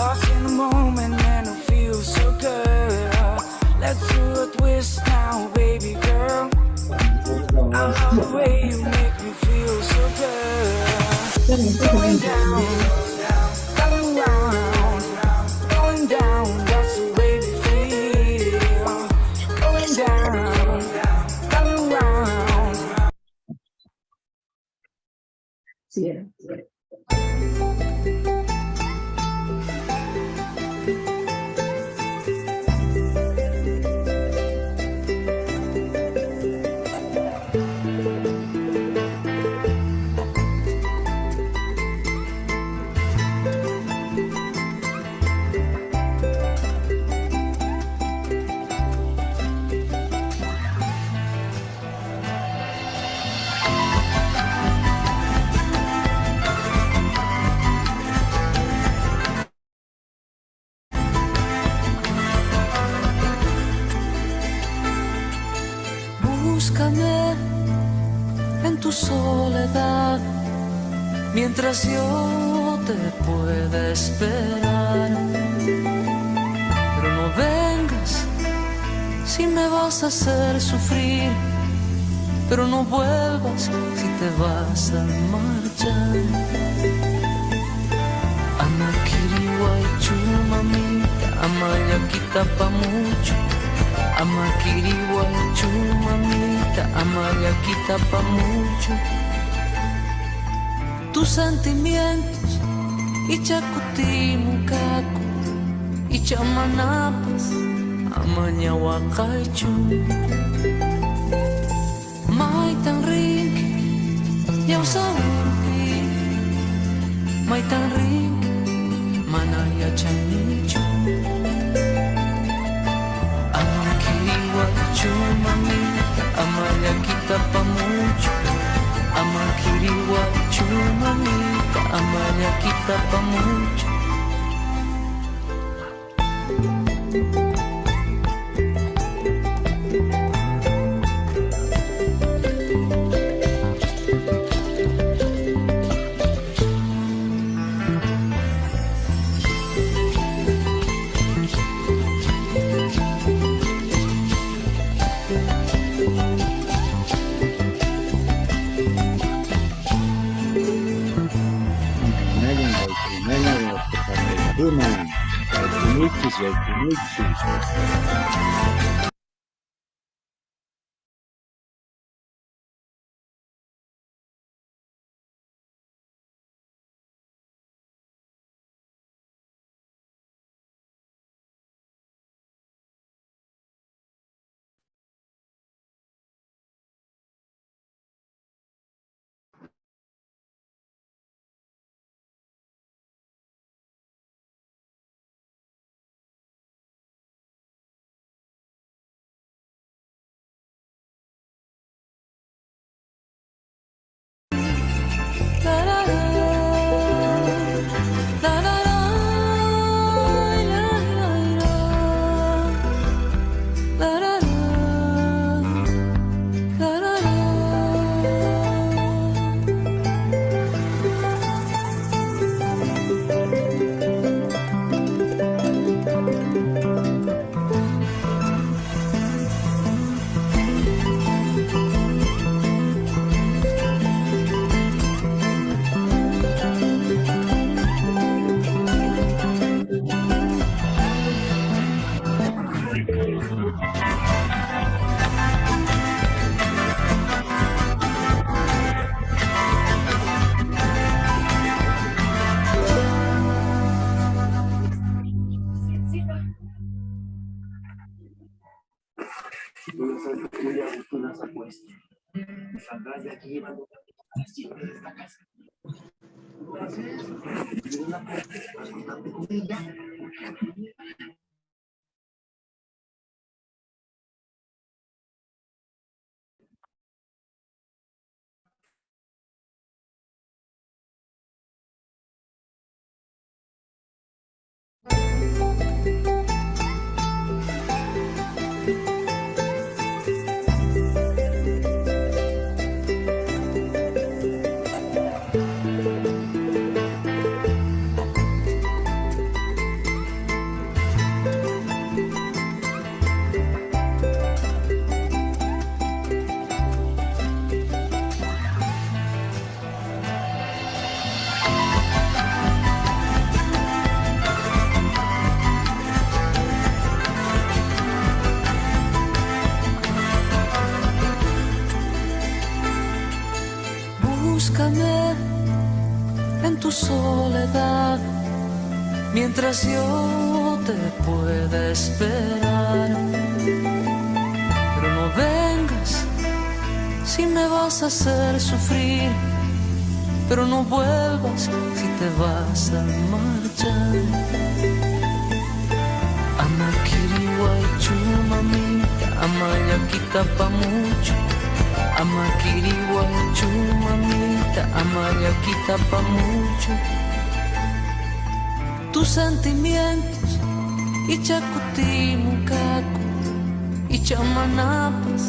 lost in the moment and it feels so good. Let's do a twist now, baby girl. I love the way you make me feel so good. Going down, going round, going down, that's the way we feel. Going down, going round. Sí. Búscame en tu soledad, mientras yo te pueda esperar. Pero no vengas si me vas a hacer sufrir, pero no vuelvas si te vas a marchar. Ama kiriwaichu mamita, ama ya quita pa mucho. Ama kiriwaichu mamita, ama ya quita pa mucho. Tus sentimientos y chacuti mucaco y chamanapas, amanya wakaichu. Mai tan rinki, yau sawinki. Mai tan rinki, manaya chanichu. Ama kiriwaichu mamita, ama ya quita pa mucho. Ama kiriwaichu mamita, ama ya quita pa mucho. Saldrás de aquí llevando siempre de esta casa. en tu soledad, mientras yo te pueda esperar. Pero no vengas si me vas a hacer sufrir, pero no vuelvas si te vas a marchar. Ama kiriwaichu mamita, ama yaquita pa mucho. Ama kiriwaichu mamita, ama yaquita pa mucho. Tus sentimientos y chacuti mucaco y chamanapas,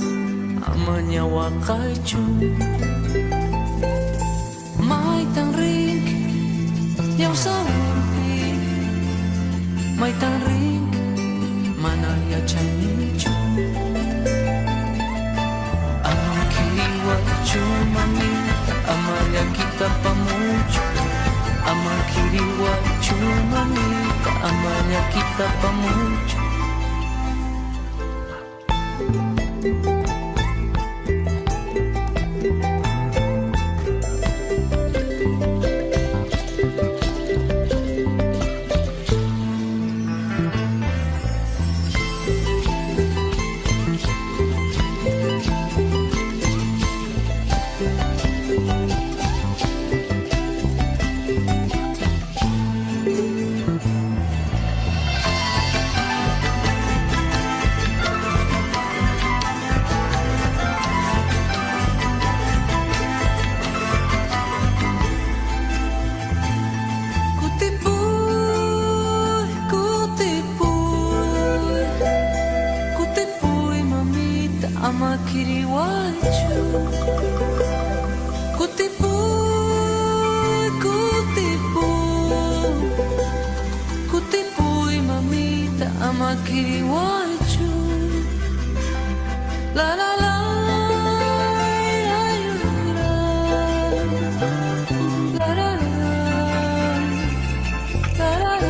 amaña wakaichu. Maitan rinki, ya usawimpi. Maitan rinki, manaya chanichu. Ama kiriwaichu mamita, ama yaquita pa mucho. Ama kiriwaichu mamita, ama yaquita pa mucho. Ama kiriwaichu, kutipuy, kutipuy, kutipuy mamita, ama kiriwaichu. La la la, la la la, la la la.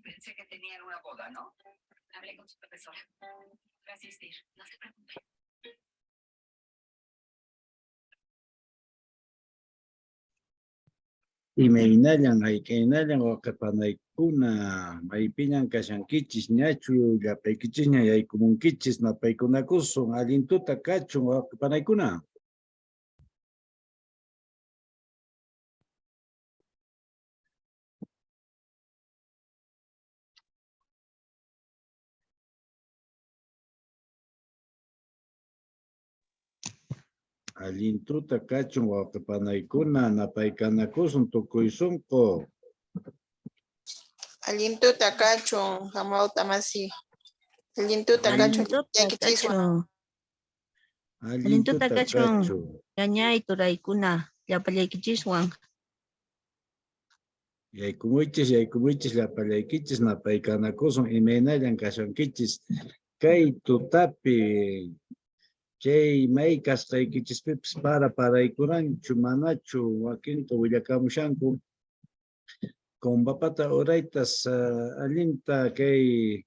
Pensé que tenían una boda, ¿no? Hablé con su profesora. Va a asistir, no se preocupe. Imaynallan haykaynallan waqapanaykuna maypiñan kashankichis ñachu llapaykichis ña yaykumunkichis napaykunakusun allintuta kachun waqapanaykuna. Allintuta kachun waqapanaykuna napaykanakusun tukuysunqu. Allintuta kachun, hamauta masi. Allintuta kachun, llakichisun. Allintuta kachun. Ñañay turaykuna llapallaykichiswan. Yaykumuychis llapallaykichis napaykanakusun imaynallan kashankichis kay tutapi chay may kasqaykichispipis paraykuranchu manachu wakinta willakamushanku kompapata uraytas allinta kay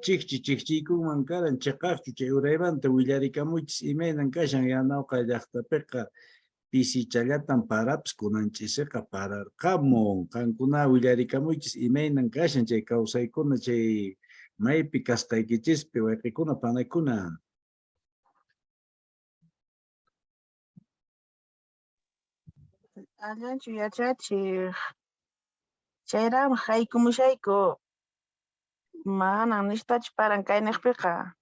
chikchiykuman karan chiqaqchu chay uraymanta willarikamuchis imaynan kashan yanawqa llaqtapiqa pisichallatan parapis kunanchisiqa pararqamun qankuna willarikamuchis imaynan kashan chay kawsaykuna chay maypi kasqaykichispi wayqikuna panaykuna. Allanchu yachachiq. Chayraman haykumushayku. Manan nishtachu paran kay niqpiqa.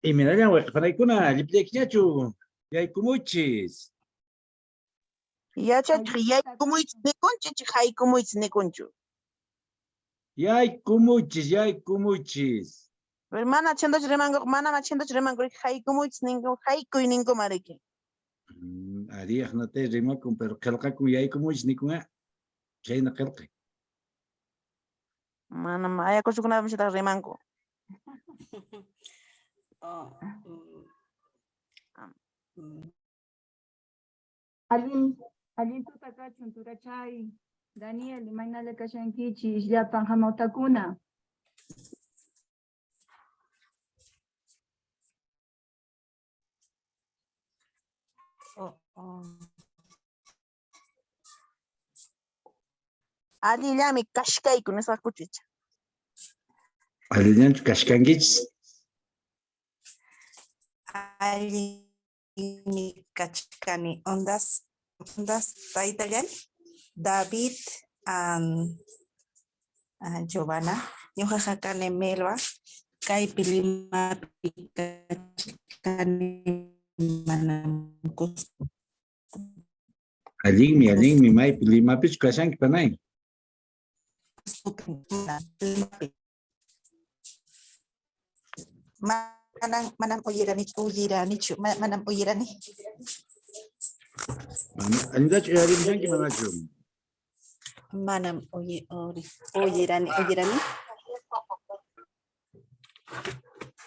Y mira, ya, waqparaykuna, llipllaykñachu, yaykumuchis. Yachachik yaykumuchis nikunchu, haykumuchis nikunchu. Yaykumuchis. Pero mana chendoch remango, mana chendoch remango, haykumuchis ningo, haykuy ningo mariki. Ariaq nate rimakun, pero qillqakun yaykumuchis nikunqa. Chayna qillqay. Mana ayakuchukuna mishita remango. Allin tuta kachun turachay Daniel imaynalla kashankichis llapan hamawtakuna. Allillami kashkayku nisqakuchicha. Allinanchu kashkankichis. Allimi kachkani ondas taytallan David Giovanna ñuqa kani Melba kaypi Limapi kachkani manam Allinmi maypi Limapichu kashanki panay. manam uyiranichu manam uyirani. Allintachu uyarimushanki manachu. Manam uyirani.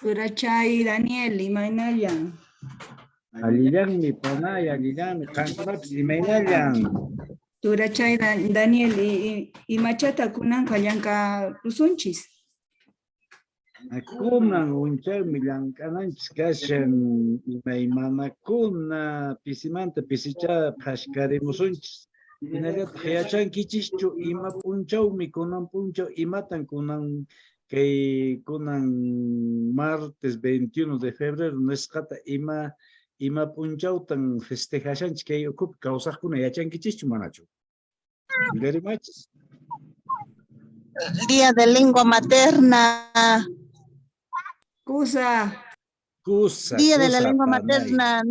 Turachay Daniel imaynalla. Allillanmi panay, allillanmi qankunapis imaynallan. Turachay Daniel imachata kunanqa llanka rusunchis. Kunan unchaymi llamk'ananchis kashan imaymanakuna pisimanta pisicha qhashkarimusunchis. Hinallataq yachankichishchu ima punchawmi kunan punchaw imatan kunan kay kunan martes 21 de febrero nisqata ima punchawtan festejashanchis kay ukupi kawsaqkuna yachankichischu manachu. Rimarimachis. Día de lengua materna. Kusa. Día de la lengua panay. materna,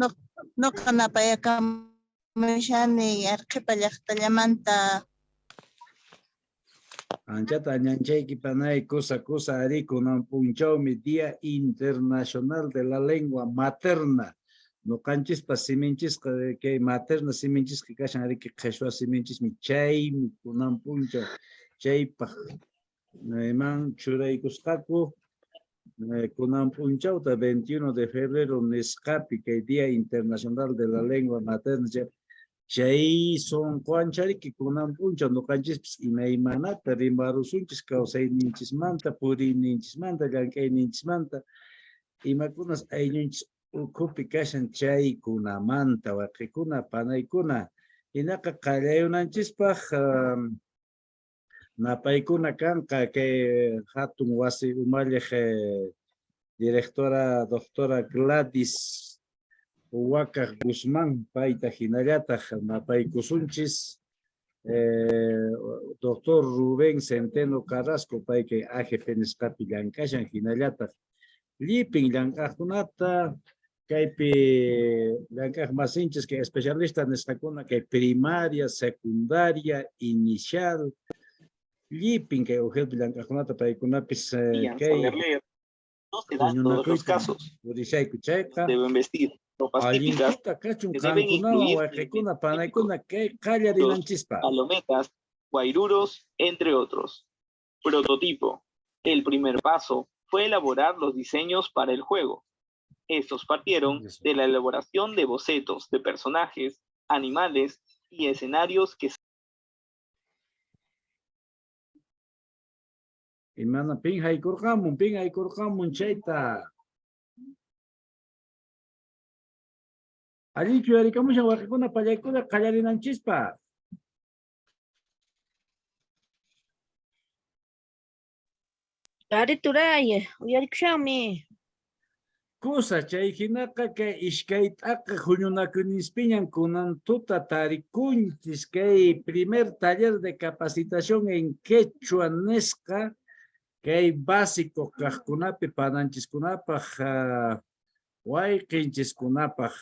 no canapayaka mishani arqipa llaqtallamanta. Anchata añanchayki panay kusa ari kunan punchawmi Día Internacional de la Lengua Materna. No kanchispa siminchisqa kay materna siminchisqa kashan ari ki qhishwa siminchismi chaymi kunan punchaw chaypaq man churaykusqaku kunan punchawta 21 de febrero nisqapi kay Día Internacional de la Lengua Materna chay son kuanchariki kunan punchaw nuqanchispis imaymanata rimbarusunchis kawsayninchismanta puriyninchismanta llank'ayninchismanta imakunas ayllunchis ukupi kashan chaykunamanta waqikuna panaykuna hinaqa qallayunanchispaq napaykuna kanqa kay hatun wasi umalliq directora doctora Gladys Huacaj Guzmán payta hinallataq napaykusunchis doctor Rubén Centeno Carrasco pay kay AGP nisqapi llank'ashan hinallataq llipin llank'aqkunata kaypi llank'aq masinchis kay especialista nisqakuna kay primaria, secundaria, inicial llipin kay ujelpi llank'aqkunata paykunapis kay no se dan todos los casos. purishayku chayqa Deben vestir ropas típicas allinkuta kachun que deben qankunawan incluir waqikuna panaykuna kay qallarinanchispa palometas, guairuros, entre otros. Prototipo. El primer paso fue elaborar los diseños para el juego. Estos partieron de la elaboración de bocetos de personajes, animales y escenarios que imana pin haykurqamun chayta allichu yarikamushan waqikuna pallaykuna qallarinanchispa Ari turay, uyarikushanmi. kusa chay hinaqa kay iskayt'aqa huñunakunispiñan kunan tuta tarikunchis kay primer taller de capacitación en quechua nisqa kay básico kaqkunapi pananchiskunapaq wayqinchikkunapaq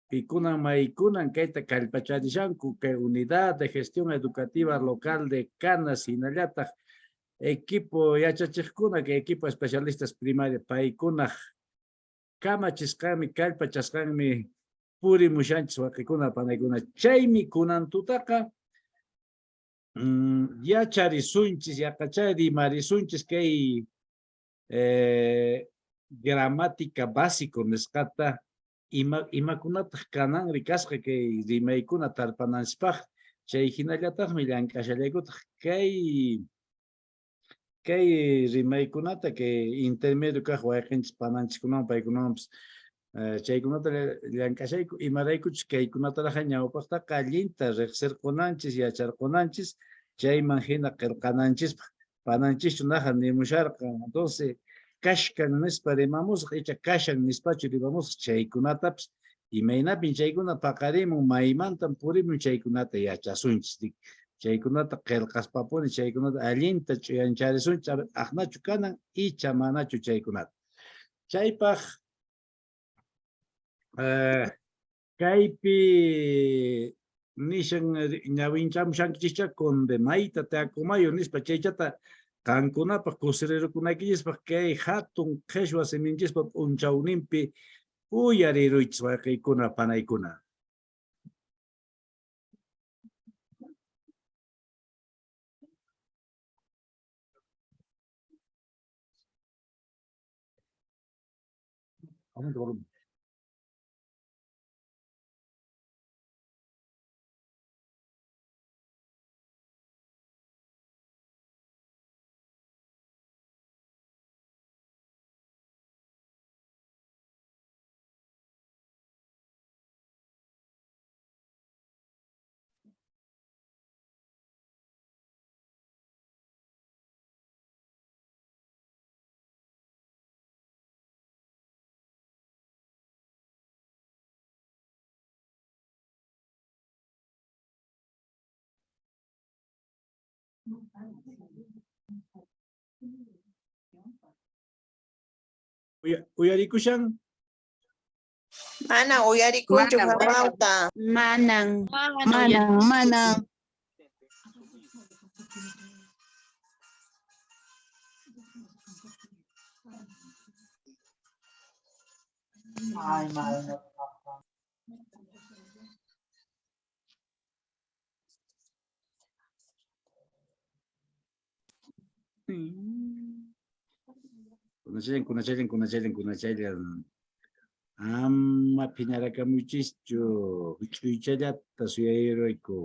pikunan maykunan kayta kallpacharishanku que unidad de gestión educativa local de Canas hinallataq equipo yachachiqkuna que equipo especialistas primaria paykunaq kamachisqanmi kallpachasqanmi purimushanchis waqikuna panaykuna chaymi kunantutaqa yacharisunchis yaqacharimarisunchis kay gramática básico nisqata imakunataq kanan rikasqa kay rimaykuna tarpananchikpaq chay hinallataqmi llank'ashallaykutaq kay rimaykunata que intermedio kaq wayqinchis pananchikkunaman paykunamanpas chaykunata llank'ashayku imaraykuchus kaykunataraqa ñawpaqtaqa allinta riqsirqunanchis yacharqunanchis chayman hina qillqananchispaq pananchikchu naqa nimusharqa entonces kashkan nispa rimamusqa icha kashan nispachu rimamusqa chaykunatapas imaynapin chaykuna paqarimun maymantan purimun chaykunata yachasunchis chaykunata qillqaspapuni chaykunata allinta ch'uyancharisunchis aqnachu kanan icha manachu chaykunata chaypaq kaypi nishan ñawinchamushankichikcha condemayta teakumayo nispa chaychata kankunapaq kusirirukunaykichispa kay hatun qhichwa siminchispa p'unchawninpi uyariruychis wayqiykuna panaykuna. Uyarikushan? Mana uyarikunchu hamauta. Manan. Kunachaylan. Ama pinarakamuchischu huch'uychallata suyayarayku.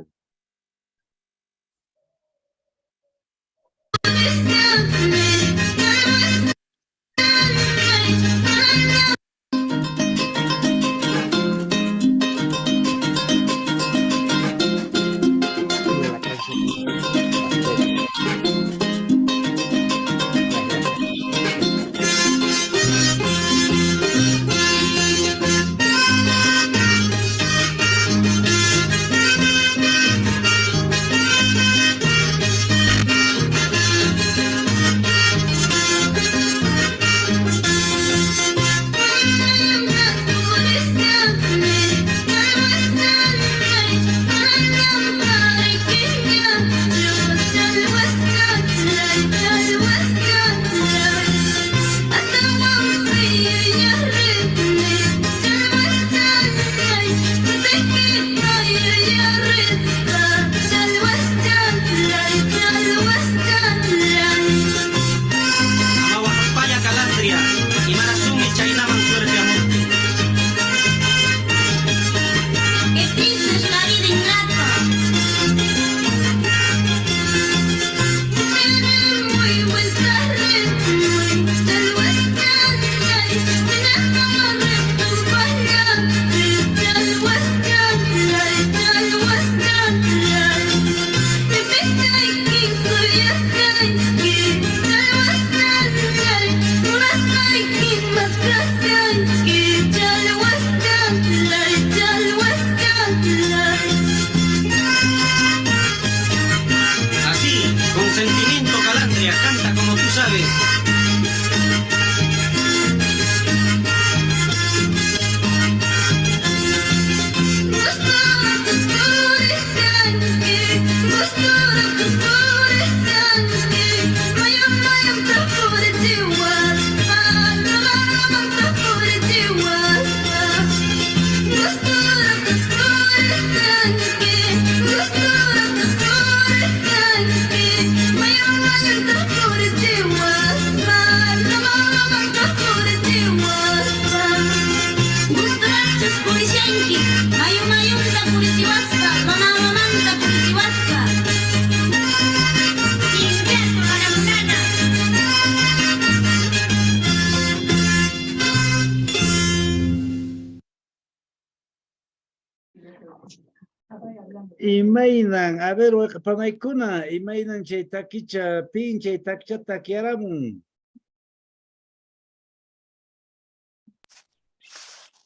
Imainan, a ver, panaykuna, imainan chay takicha, pin chay takicha takiaramun.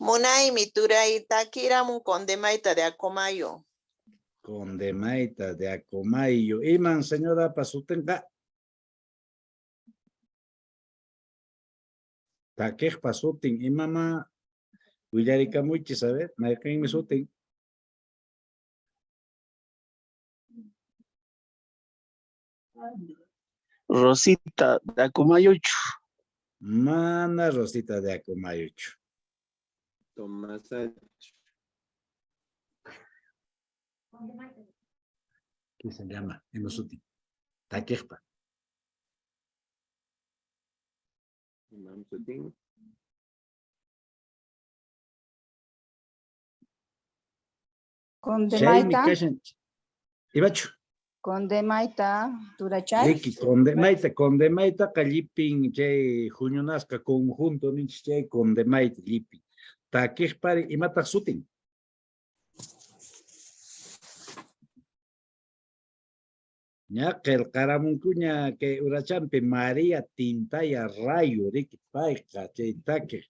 Munaymi turay takiramun Condemaita de Acomayo. Condemaita de Acomayo. Iman, señora, pasutenka. Takej pasutin, imama, willarika muchi, ¿sabes? Naikin mi sutin. Rosita de Acomayucho. Mana Rosita de Acomayucho. Tomás. ¿Qué se llama? En los sutin. Takejpa. Condemaita, Ibacho. Condemaita, Turachay. Iki condemaita calipin che junionasca conjunto ni che condemaita lipi. Takejpari imata sutin. Ña qillqaramunkuña que urachampi María Tintaya Rayo riki payqa chay takej.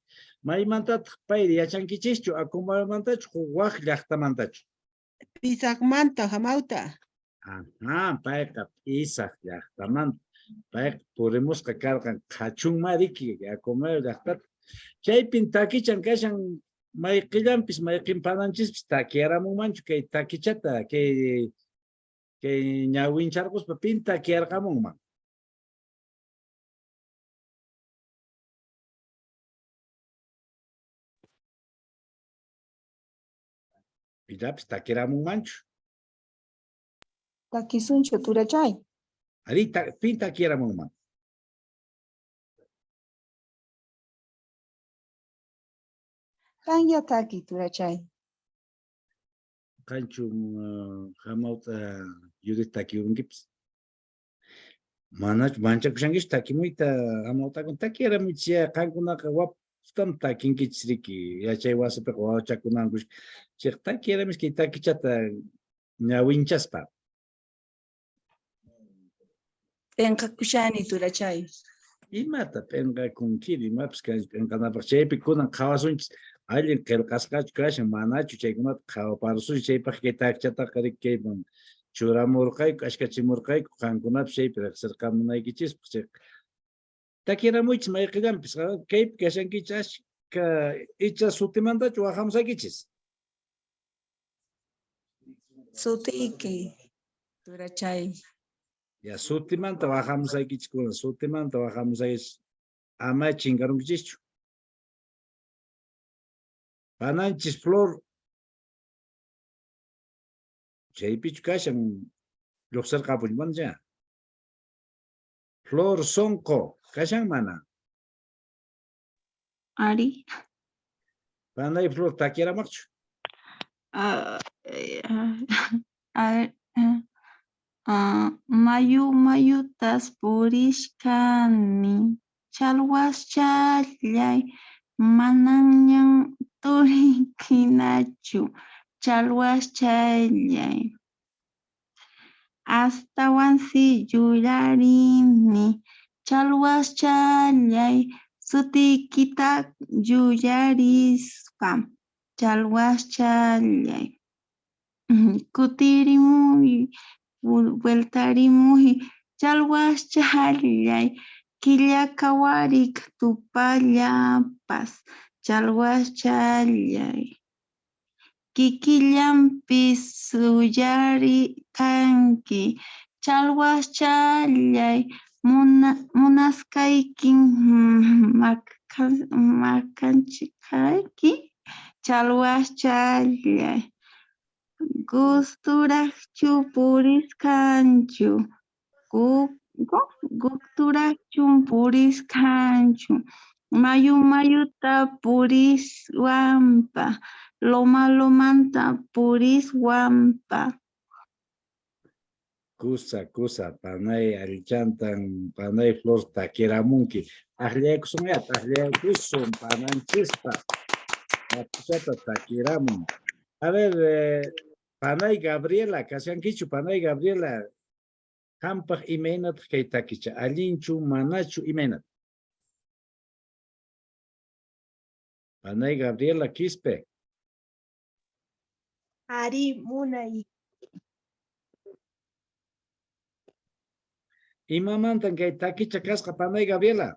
Maymantataq payri yachankichishchu Acomayomantachu waq llaqtamantachu. Pisaqmanta hamauta. Ajá, payqa Pisak llaqtamanta. Payqa purimusqa karqan qhachunma riki Acomayo llaqtata. Chaypin takichan kashan mayqillampis mayqinpananchispis takiaramunmanchu kay takichata kay ñawincharquspa pinta takiarqamunman. Pillapis takiaramunmanchu. Takisuncho Turachay. Ari pinta takiaramunman. Kanya taki Turachay. Kanchum hamauta yudis takiurunkipas. Manchakushankish takimuyta hamauta kun takiaramuchia kankunaqa waptam takinkichiriki yachay wasipiqa wawachakunankush chik takiaramish kay takichata ñawinchaspa. Penkakushani Turachay. Imata penqakunkiri imapas penqanapaq chaypi kunan qhawasunchis allin qillqasqachu kashan manachu chaykunata qhawaparusunchis chaypaq kay takichataqa kayman churamurqayku ashkachimurqayku qankunapas chaypi riqsirqamunaykichispa chay takiramuychis mayqillanpis kaypi kashankichis ashka icha sutimantachu waqhamusaykichis. Sutiki Turachay. Ya sutimanta waqhamusaykichis kunan sutimanta waqhamusaykichis ama chinkarunkichishchu. Pananchis flor chaypichu kashan lluqsirqapuchmanja. Flor sonqo kashan mana. Ari. Panay flor takiramaqchu. Mayutas purishkani chalwas challay manañan turikinachu chalwas challay astawan siyuyarini chalwas challay sutikita yuyarispa chalwas challay kutirimuy vueltarimuy chalwas challay killakawarik tupallapas chalwas challay kikillampis suyari kanki chalwas challay munasqaykin makanchikayki chalwas challay gusturaqchu puriskanchu gusturaqchu puriskanchu mayuta puriswampa lomanta puriswampa Kusa panay allichantan panay flor takiramunki ahllaykusunat ahllaykusun pananchispa takichata takiramun. A ver, Panay Gabriela, kashankichu Panay Gabriela. Hampaj imaynat kay takicha. Allinchu, manachu imaynat. Panay Gabriela Quispe. Ari munay. Imamantan kay takicha kasqa Panay Gabriela.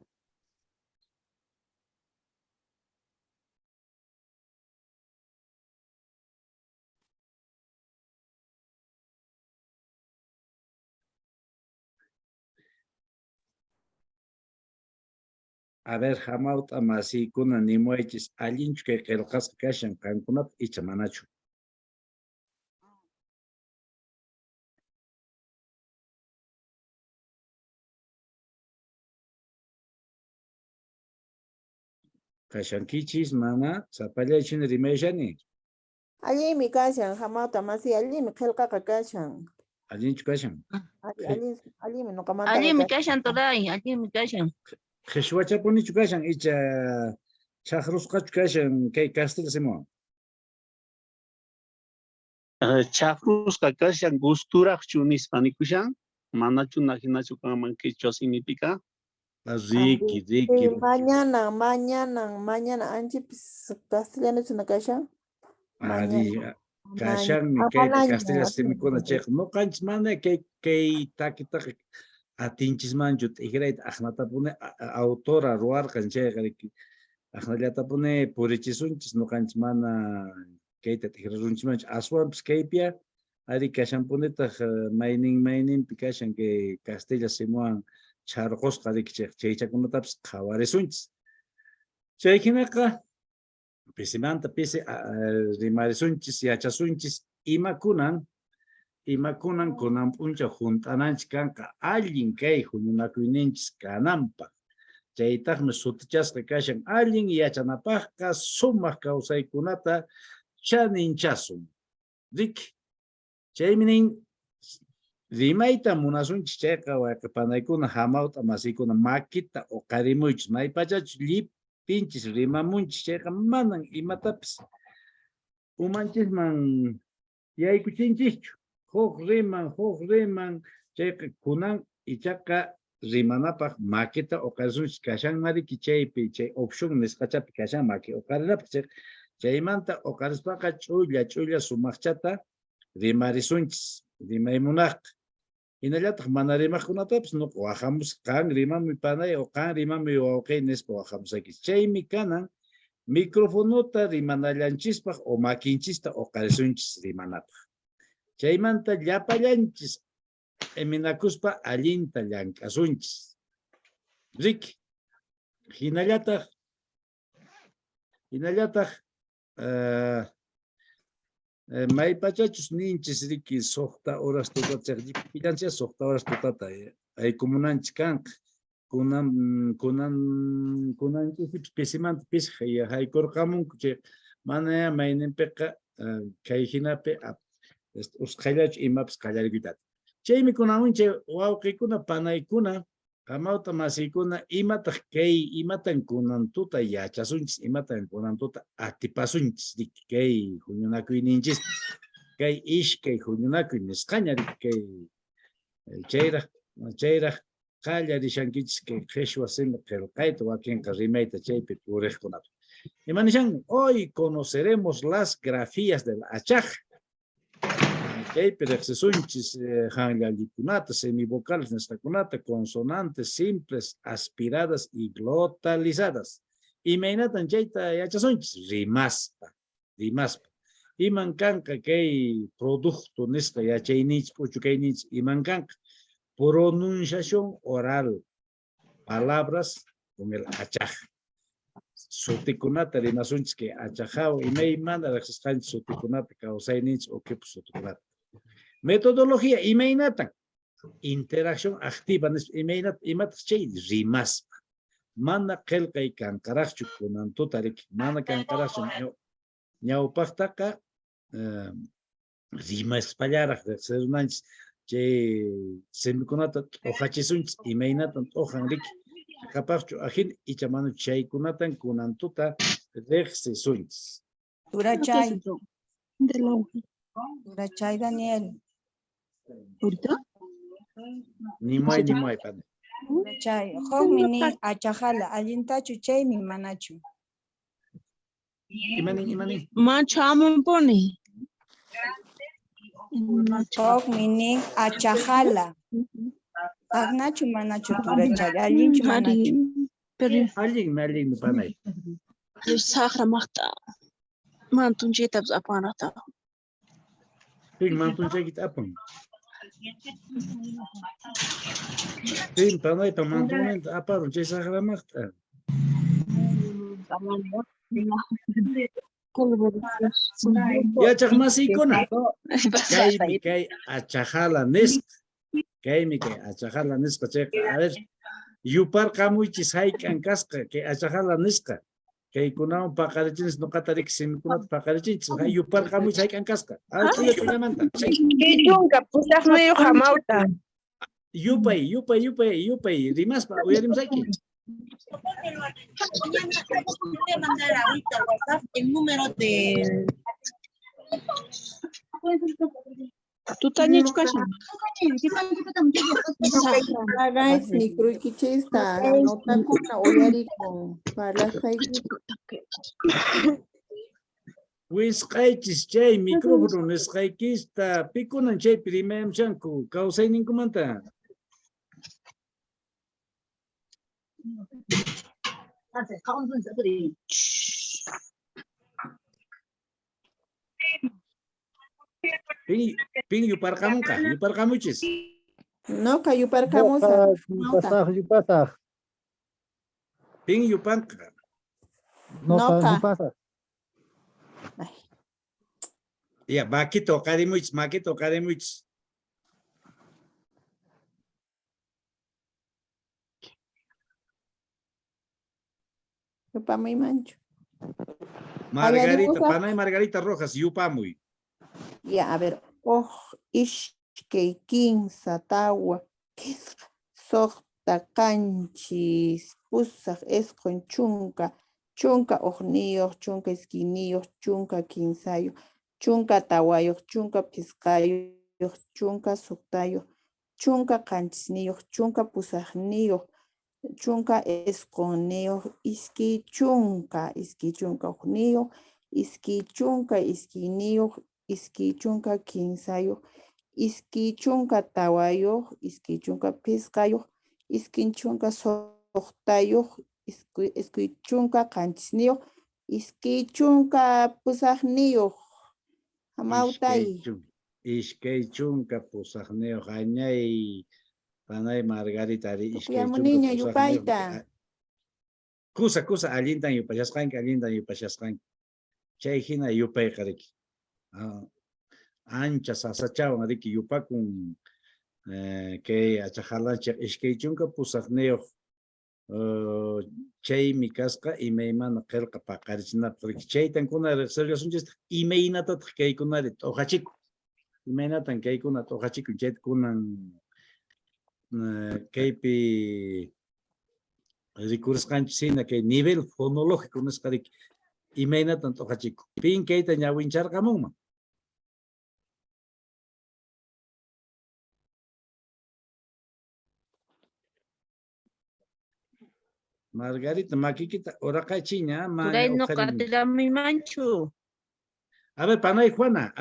A ver, hamauta masikuna nimuaychis allinchu kay qillqasqa kashan qankunata icha manachu. Kashankichis mana sapallachina rimayshani. Allimi kashan, hamauta masi allimi qillqaqa kashan. Allinchu kashan. Allimi nuqamanta Allimi kashan turay, allimi kashan. Qhichwachapunichu kashan icha chaqrusqachu kashan kay Castilla Simón. Chaqrusqa kashan gusturaqchu nispanikushan. Manachu najinachu kanman quichua significa. Riki. Mañana anchipis castellano chuna kashan. Ari kashan kay Castilla Simón cheq no kanchis mana kay taki atinchis manchu tigrayta ahnatapune autora ruarqan chayqa ahnallatapune purichisunchis no kanchis mana kayta tigrarunchis aswanpis kaypia ari kashanpunitaq mayninpi kashan kay Castilla Simón charqusqa rikichaq chaychakunatapis qhawarisunchis chaykinaqa pisimanta pisi rimarisunchis yachasunchis imakunan kunan puncha juntananchis kanqa allin kay huñunakuyninchis kananpaq chaytaqmi sutichasqa kashan allin yachanapaqqa sumaq kawsaykunata chaninchasun riki chaymi nin rimayta munasunchis chayqa wayqipanaykuna hamawta masiykuna makita uqarimuychis maypachachus llipinchis rimamunchis chayqa manan imatapis umanchisman yaykuchinchischu huk riman chayqa kunan ichaqa rimanapaq makita uqarisunchis kashan mariki chaypi chay opción nisqachapi kashan maki uqarinapaq chaymanta uqarispaqa ch'ulla sumaqchata rimarisunchis rimaymunaqqa hinallataq mana rimaqkunatapis nuqa wahamus qan rimami panay o qan rimami wawqay nispa wahamusakis chaymi kanan microfonota rimanallanchispaq o makinchista uqarisunchis rimanapaq chaymanta llapallanchis eminakuspa allinta llank'asunchis riki hinallataq maypachachus ninchis riki suqta horas tutata pillanchis suqta horas tutata aykumunanchis kanqa kunanchis pisimanta pisqa haykurqamunku chay mana mayninpiqa kay hinapi usqhallachu imapis qallarikuytata chaymi kunamuncha wawqiykuna panaykuna hamawta masiykuna imatan kunantuta yachasunchis imatan kunantuta atipasunchis riki kay huñunakuyninchis kay ishkay huñunakuy nisqaña riki kay chayraq qallarishankichis kay qhichwa simi qillqayta wakinqa rimayta chaypi puriqkunata imanishan hoy conoceremos las grafías del achaj chaypi riqsisunchis hanllallikunata semivocales nisqakunata consonantes simples aspiradas y glotalizadas imaynatan chayta yachasunchis rimaspa iman kanqa kay producto nisqa yachayninchis uchuchkayninchis iman kanqa pronunciación oral palabras con el achaj sutikunata rimasunchis que achajaw imaymana riqsisqanchis sutikunata kawsayninchis uqipi sutikunata metodología imaynatan interacción activa imatas chay rimaspa mana qillqay kanqaraqchu kunantuta riki mana kanqaraqchu ñawpaqtaqa rimaspallaraq riqsirunanchis chay semikunata t'uhachisunchis imaynatan t'uhan riki kapaqchu ajin icha mana chaykunatan kunantuta riqsisunchis Turachay. Turachay Daniel. Ni muy, panay. Turachay. Hokmini achajala. Allintachu chaymi manachu. Imani. Macho amon pone. Hokmini achajala. Agnachu manachu turachay. Allinchu manachu. Pero Alguien, panay. yo sahra mata. Mantun chetabs apanata. Ping mantun chakit apang. Ping panay pa mantun aparo chay sahramata. Ya chak masikuna. Kay achajala nisk. Kay achajala niska cheka. A ver, yupar kamuichis haykan kaska kay achajala niska. Kay kunawan paqarichis no qatarik simkunat paqarichis hay yupar kamuichis haykan kaska. A ver, tuya tulamanta. Chunka pusaqmayo hamauta. Yupay. Rimaspa uyarimsayki. Voy a mandar ahorita al WhatsApp el número de... Tu tanya chukashan. Hagáis microiquichista, nota kuna oyarikon, para Wisqaychis chay micrófono nisqaykista pikunan chay primem chanku kawsayninkumanta. Ping yuparkamuchis. No, cayuparcamusa. Ping yupanka. No, Ya, makito karimuchis. Yupamuy mancho. Margarita, panay Margarita Rojas, yupamuy. Ya, a ver, ishkeikin satawa, sokta canchis, pusaq esqon chunka oqniyuq, chunka esquiniyuq, chunka quinsayo, chunka tawayuq, chunka pisqayuq, chunka suqtayuq, chunka qanchisniyuq, chunka pusaqniyuq, chunka esqonniyuq, iski chunka oqniyuq, iski chunka esquiniyuq, iski chunka quinsayo, iski chunka tawayuq, iski chunka pisqayuq, iski chunka suqtayuq, iski chunka qanchisniyuq, iski chunka pusaqniyuq. Hamautay. Iskay chunka pusaqniyuq añay panay Margarita ri iskay chunka Niño yupayta. Kusa allintan yupashasqanki. Chay hina yupay qariki. Ancha sasachawan riki yupakun kay achajalanchik iskay chunka pusaqniyuq chaymi kasqa imaymana qillqa paqarichinapaq riki. Chaytan kuna riqsirqasunchis imaynatataq kaykunari t'uqachiku. Imaynatan kaykuna t'uqachiku chayta kunan kaypi rikurisqanchis hina kay nivel fonológico nisqa riki. Imaynatan t'uqachiku. Pin kayta ñawincharqamunman. Margarita, maquiquita, oraqachiña, Turay no katirami manchu. A ver, Panay Juana,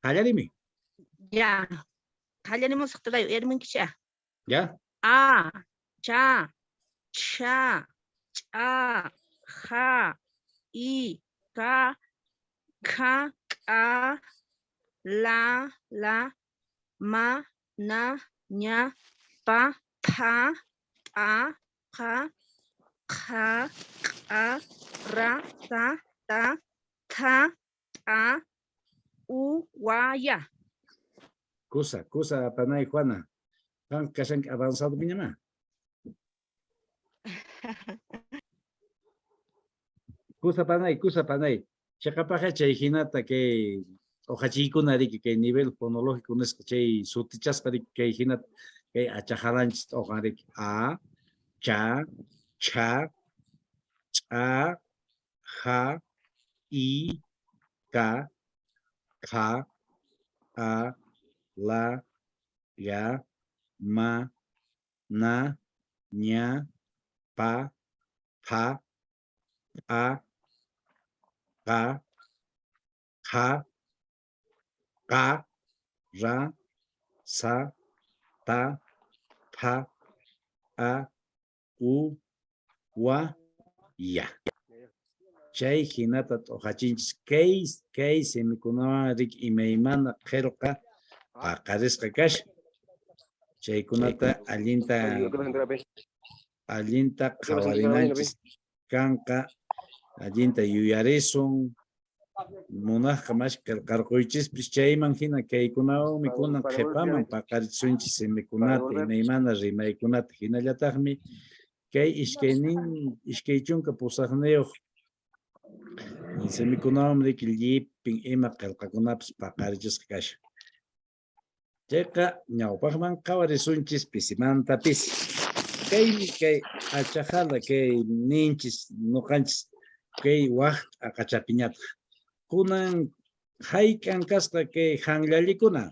hallarimi. Ya. Hallarimo sa turay, uyarmin kisya. ¿Ya? A, cha, cha, cha, ja, I, ka, la, ma, na, ña, pa, pa, pa, ja, ra, ta, ta, wa, ya. Kusa, Panay Juana. ¿Tan casan avanzado mi mamá? Kusa Panay. Chakapaja chay hinata que ojachikuna riki que nivel fonológico no es que chay sutichaspa riki que hinata que achajalanchis ojan riki. A, cha, cha, cha, ja, I, ka, ka, a, la, ya, ma, na, ña, pa, pa, a, ka, ja, ka, ra, sa, ta, pa, a, u, wa, ya. Chay hinata t'uhachinchis kay simikunawan rik imaymana qillqa paqarisqa kash. Chaykunata allinta qawarinanchis kanqa, allinta yuyarisun, munaqqa mash qillqarquychispis chayman hina kaykunawan mikuna qhipaman paqarisunchis simikunata imaymana rimaykunata hinallataqmi kay iskay chunka pusaqniyuq simikunawan riki llipin ima qillqakunapis paqarichisqa kasha. Chayqa ñawpaqman qawarisunchis pisimantapis. Kaymi kay achajala kay ninchis nuqanchis kay waq aqachapiñata. Kunan hayk'an kasqa kay hanllallikuna.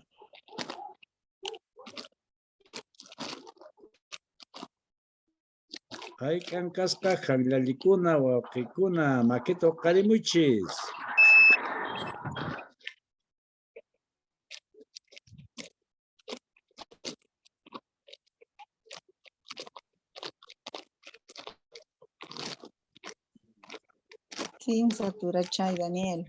Hayk'an kasqa hanllallikuna wawqikuna makita huqarimuychis. Kimsa turachay, Daniel.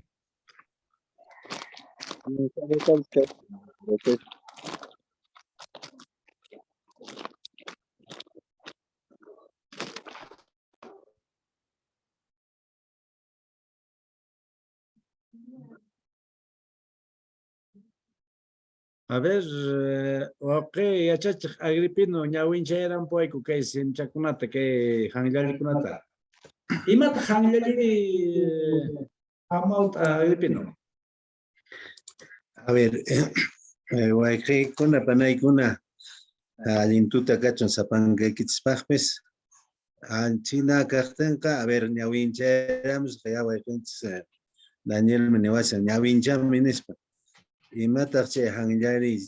A ver, wawqi yachachiq Agripino ñawinchayran puayku kay simchakunata kay hanllallikunata. Imata hanllalliri amauta Agripino. A ver, wayqikuna panaykuna allintuta kachun sapanqaykichispaqpis china kaqtinqa a ver ñawinchayramos qaya wayqinchis Daniel niwasan ñawinchami nispa. Imataq chay hanllari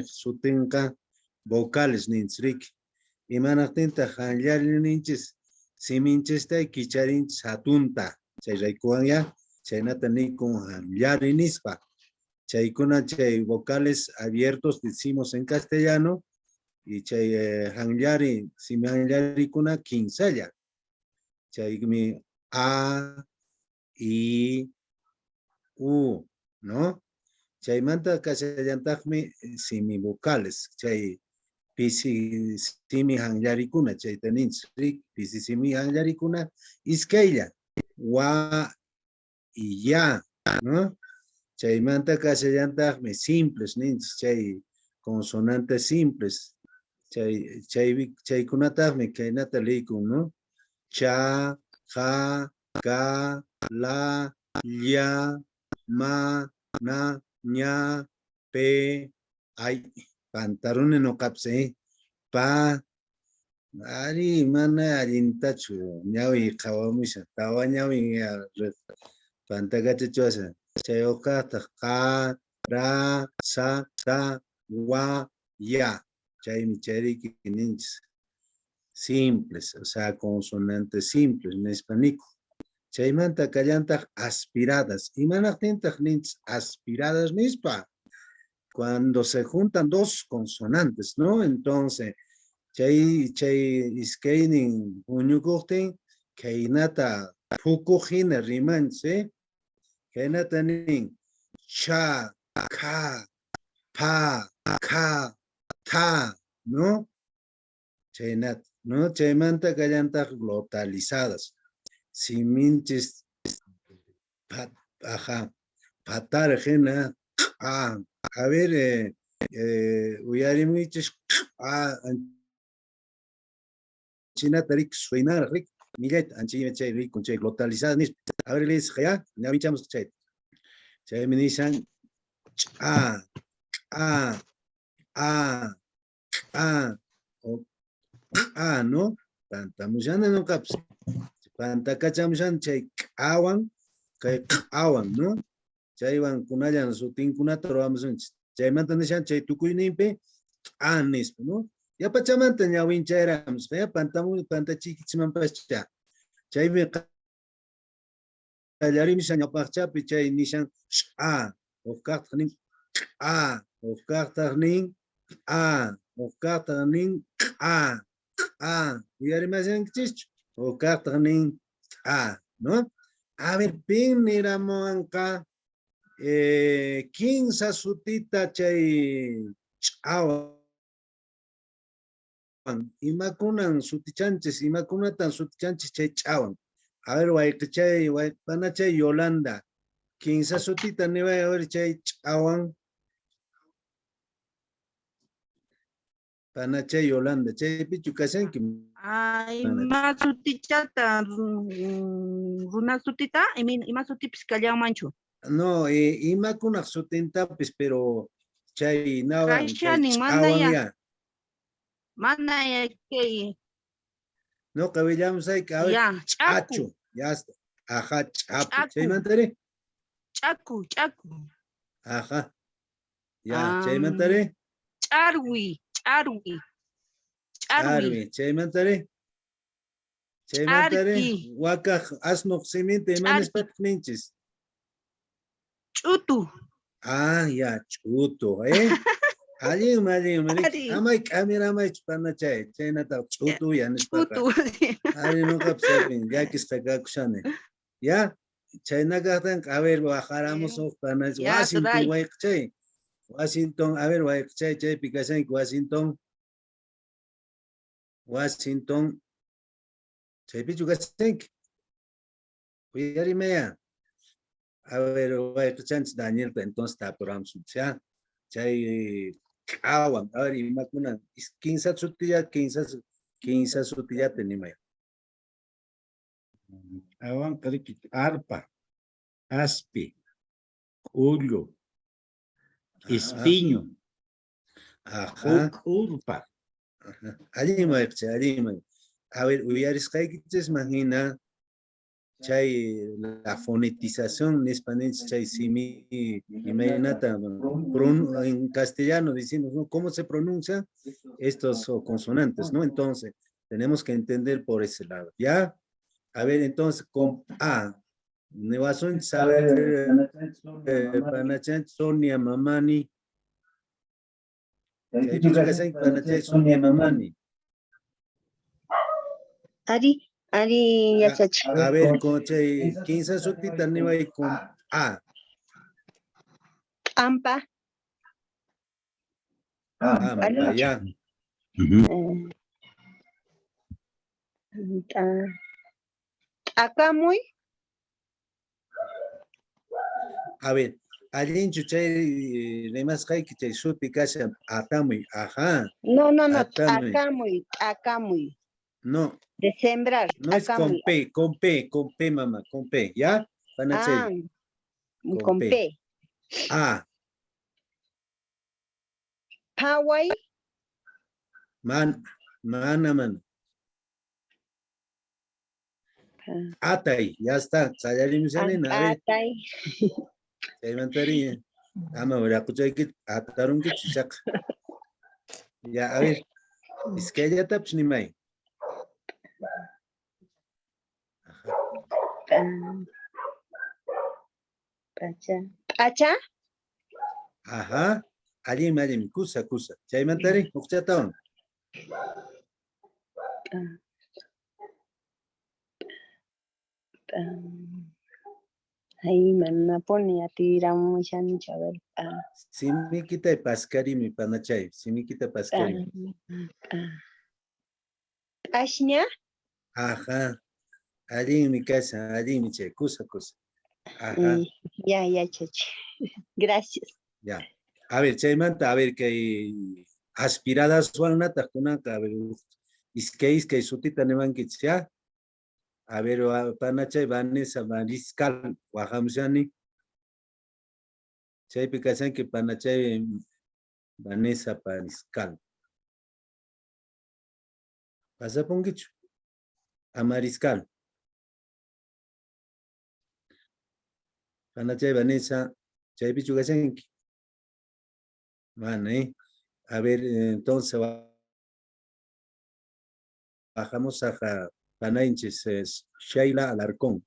sutinqa vocales ninchis riki. Imanaqtintaq hanllari ninchis siminchistay kicharinchis hatunta. Chay raykuwan ya chaynata nikun hanllari nispa. Chaykuna chay vocales abiertos decimos en castellano y chay hanllari simi hanllarikuna quinsalla. Chaymi a, i, u, ¿no? Chaymanta kasallantaqmi simi vocales, chay pisi simi hanllarikuna, chayta ninchis pisi simi hanllarikuna iskaylla, wa y ya, ¿no? Chaymanta kasallantaqmi simples ninchis, chay consonantes simples, chaykunataqmi kaynata liykun, ¿no? Cha, ja, ka, la, ya, ma, na, ña, pe, ay, pantalone no kapse, pa, ari mana allintachu, ñawi qawamusha, tawa ñawi pantagachachuasa, chay uqaqta qa, ra, sa, ta, wa, ya, chaymi chayriki ninchis, simples, o sea, consonantes simples, nespanico. Chaymanta kallantaq aspiradas. Imanaqtintaq ninchis aspiradas nispa. Cuando se juntan dos consonantes, ¿no? Entonces, chay iskaynin huñukuqtin kaynata phukuqhina rimanchis, kaynata nin cha, ka, pa, ka, ta, ¿no? Chaynata, ¿no? Chaymanta kallantaq glotalizadas. Siminchis patarjena, a ver, uyarimuichis, chinata rik suenar rik, millet, anchina chay rik con chay glotalizada nis, a ver, les ya, ya vinchamos chay. Chay me dicen, ¿no? Tantamushana no caps. Pantakachamushan chay awan, ¿no? chaywan kunayan sutinkunata ruwamusunchis. Chaymanta nishan chay tukuyninpi nispa, ¿no? Ya pachamanta ñawinchayramos, ya pantachikichimanpascha. Chaymi qallarimsha ñawpaqchapi chay nishan ufkaqta nin ufkaqta nin ufkaqta nin uyarimasankichis ufkaqta nin ¿no? A ver, pin niramuanqa 15 sutita chay ch'awan imakunan sutichanchis imakunatan sutichanchis chay ch'awan. A ver, wayqichay wayqipana chay Yolanda 15 sutita niway a ver chay ch'awan pana chay Yolanda chay pichu kasanki. Ima sutichata runa sutita ima sutipis kallanmanchu. No, imakunaq sutintapis pero chay nawan Kashani mana ya kay no cabellamos hay que ya chacho ya está ajá chapo chaymantare chaku ajá ya chaymantare charwi chaymantare waka asno simiente manes patninchis chutu ya chuto Allí, amay camera chupana chay nata chutu ya chutu ari no capsepin ya que está cacushane ya chay nagatan a ver bajaramos pana Washington a ver chay picasen Washington chay pichu casen kuyari meya a ver chance Daniel entonces está programa ya chay a ver, imagina, 15 sutilla tenemos. Awan kariki arpa, aspi, ullo, espiño, urpa. Allí a ver, imagina chay la fonetización en español chay simi imaginata en castellano decimos ¿no? ¿Cómo se pronuncia estos consonantes? ¿No? Entonces tenemos que entender por ese lado ya a ver entonces con Nevason saber Panachan Sonia Mamani Sonia Mamani Ari ya chachi. A ver, con 15 sutita ni va con Ampa. Ya. Acá muy. A ver, alguien chuchay demás hay que te suti casi atamuy, ajá. No, acá muy. No. De sembrar. No es con P, mamá, con P, ¿ya? Con P. Hawaii. Man. Atay, ya está. Atay. Se inventaría. Ama, verá, escucha que ataron que chichac. Ya, a ver. Es que ya taps ni mai. Pacha. Ajá. Allí, kusa. Chay mantari, ukchatón. Ahí me pone a tirar mucha chaval. Si me quita pascari mi panachay, si me quita pascari. Ashnia. Ajá. Allí mi casa, allí mi che, kusa. Ajá. Ya, chachi. Gracias. Ya. A ver, chaymanta, a ver, que aspiradas son nata, a ver, es que sutita nevan que ya. A ver, panachay, Vanessa, Mariscal, Guajamshani. Chay picasan que panachay, Vanessa, Mariscal. Pasa ponguicho. A Mariscal. Panachay, Vanessa, chaypi chugashanki. Vale, a ver, entonces bajamos a Panainchis, Sheila Alarcón.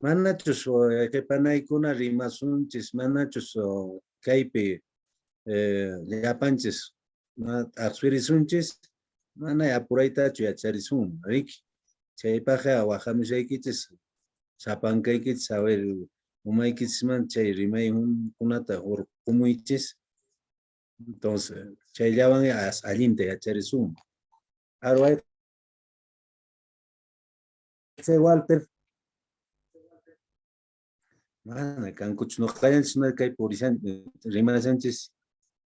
Manachos, que Panaikuna rimasunchis, manachos, kaipi, yapanchis, arsurisunchis, mana apuraita chuyacharisun, Rick. Chaypaja, bajamos sapankaikichis, a ver, umaikichisman, chay rimay kunata, or kumuichis. Entonces, chayllawan allinta yacharisun. Arway, Walter. Mana, kankuch no callanchis no kay purisan, Rimana Sánchez.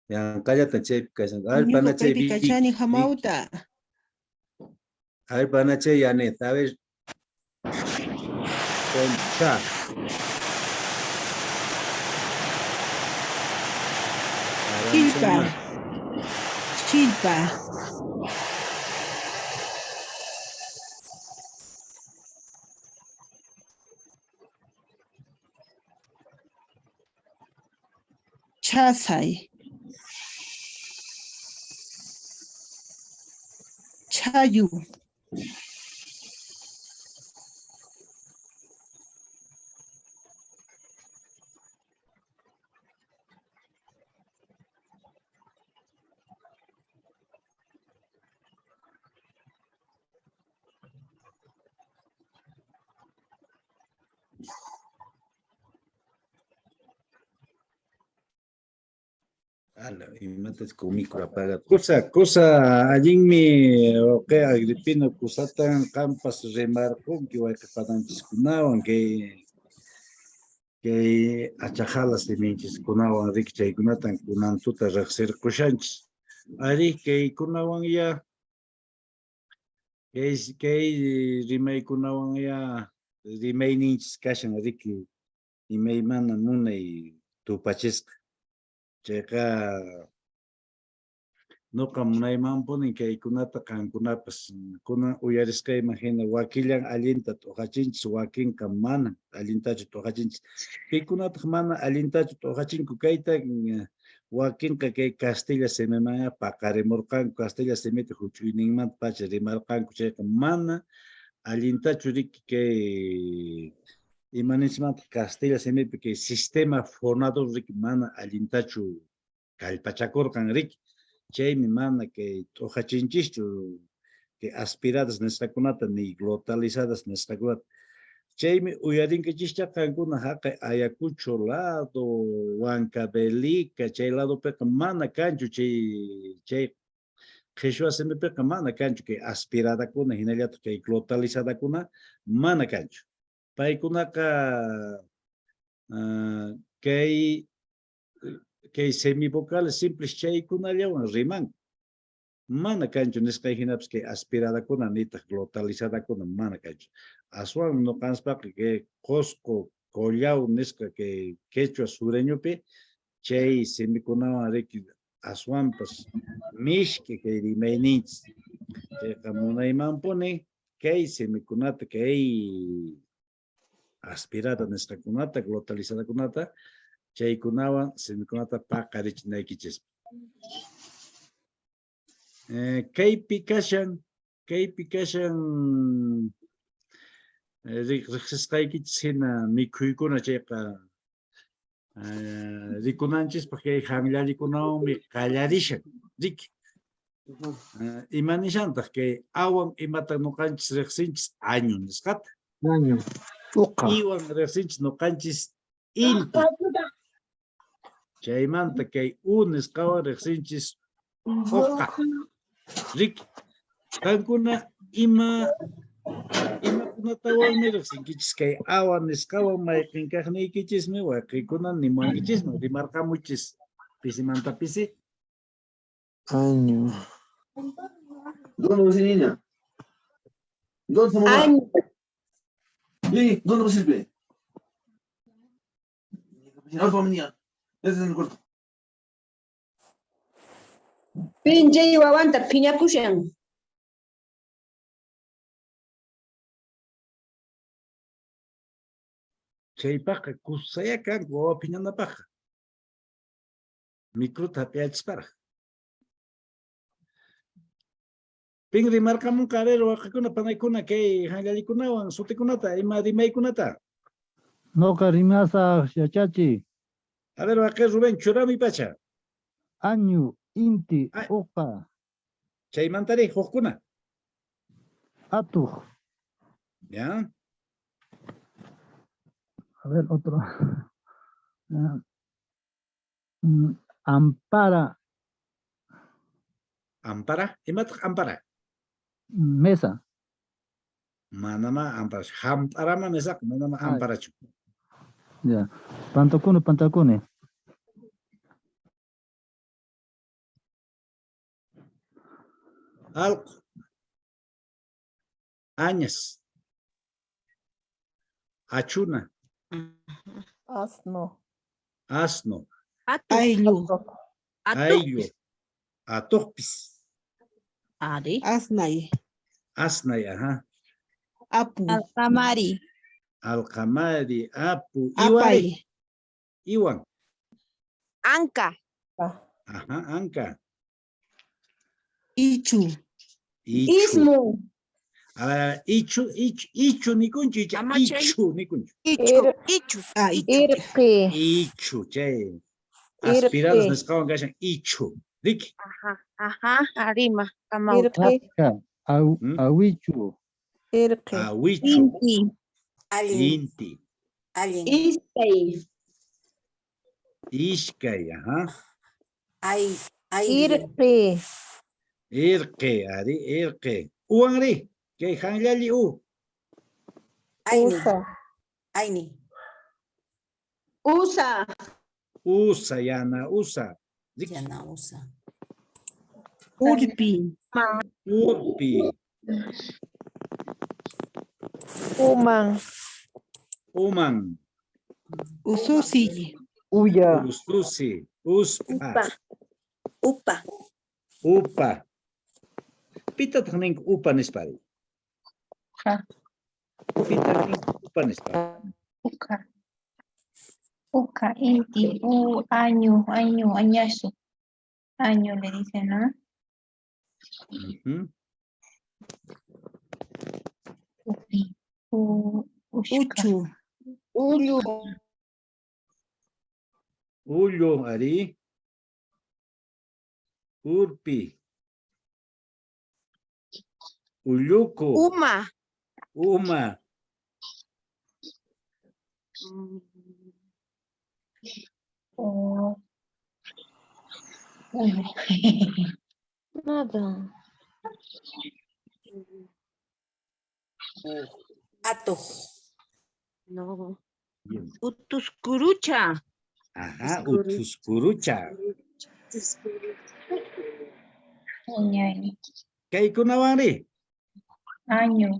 Ya cállate, che, casan. A ver, panache, Kachani Hamauta. a ver, panache, Yanet, a ver. Concha. Chilpa. Chilpa. Chasay. Chayu. Y matas con micro apagado. Cosa, allí mi, ok, Agripino, cusatan campas remarcó que voy a patanchis kunawan que achajalas de minchis kunawan rikcha y kunatan kunantuta raxer kushanchis. Ari que kunawan ya, que rimay kunawan ya, rimay ninchis kashan riki, y me mana muna y tu pachesca. Cheka no kamunayman ponen que kunata kankunapas kuna uyariska imagina wakilan alinta toqachinchis wakin kamana alintachu toqachinchis kunata mana alintachu toqachinku kayta wakinqa kay Castilla sememaya paqarimurqanku Castilla semita huchuyninman pacha rimarqanku chayqa mana alintachu riki kay imanismanta Castilla semepi kay sistema fonador riki mana alintachu kallpachakurqan riki chaymi mana que toqachinchichu que aspiradas nestakunata ni glotalizadas nestakunata chaymi uyarinkichishcha kankuna haqa Ayacucho lado Huancavelica chay lado peka mana kanchu chay qhichwa simipika mana kanchu que aspiradakuna hinallata kay glotalizadakuna mana kanchu paykunaqa kay semivocales simples chaykunallawan riman mana kanchu nisqay hinapas kay aspiradakuna nitaq glotalizadakuna mana kanchu aswan noqanspaqqa que Cosco Collao nisqa que quechua sureñopi chay semikunawan riki aswanpas mishki kay rimayninchis chayqa munaymanpuni kay semikunata kay aspirada nisqakunata glotalizadakunata chaykunawan semikunata paqarichinaykichis. Kaypi kashan riqsisqaykichis hina mikhuykuna chayqa rikunanchis kay hanllarikunawanmi qallarishan riki imanishantaq kay awan imata nuqanchis riqsinchis año nisqata iwan riqsinchis nuqanchis inti chaymanta kay nisqawan riqsinchis uqa riki qankuna imakunatawanmi riqsinkichis kay awan nisqawan mayqinkaqniykichismi waqaykuna nimuwankichismi rimarqamuchis pisimanta pisi año. ¿Dónde vas, niña? ¿Dónde está mamá? Sí, ¿dónde vas a ir? No, familia. Desde el cuarto. Pinche y aguanta, piña cushion. Chaypaqa kusaya kan wawapiñanapaqa. Micruta hapiachispara. Pin rimarkamunqa a ver waqakuna panaykuna kay hanllallikunawan sutikunata ima rimaykunata. Noqa rimasa yachachi. A ver waqay Rubén churami pacha. Año, inti, uqa. Chaymantari huqkuna. Atuq. Ya. A ver, otro. Ampara. Ampara, imataq ampara. Mesa. Manama ampara. Hamparama mesaq manama amparachu. Ya. Pantacune. Alco. Añas. Achuna. Asno. Asno. Ayllu. Ayllu. Atuqpis. Ari. Asnay. Asnay, ajá. Apu. Alqamari. Alqamari, apu. Apay. Iwan. Anca. Ajá, anca. Ichu. Ismu. A ver, ichu nikunchu, ichu nikunchu. Ichu. Irqi. Ichu, chay. Aspirados nescaban gashan ichu. Rick. Ajá. Arima. Kamauta. Irqi. Awichu. Irqi. Awichu. Alguien. Inti. Alguien. Ishkay, ajá. Ay. Irqi. Irqi, ari, irqi. Uangri. Kay hanglali u. Usa. Aini. Usa. Usa, yana, usa. Yana usa. Urpi. Urpi. Uman. Uman. Ususi. Uya. Ususi. Uspa. Upa. Pita también upa nispari. Pita también upa nispari. Uca, inti, año, añazo. Año le dicen, ¿no? Uchu. Ullu. Ullo, ari. Urpi. Ulluco. Uma. Nada. Ato. No. Utuscurucha. Ajá, utuscurucha. ¿Qué kunawari? Año.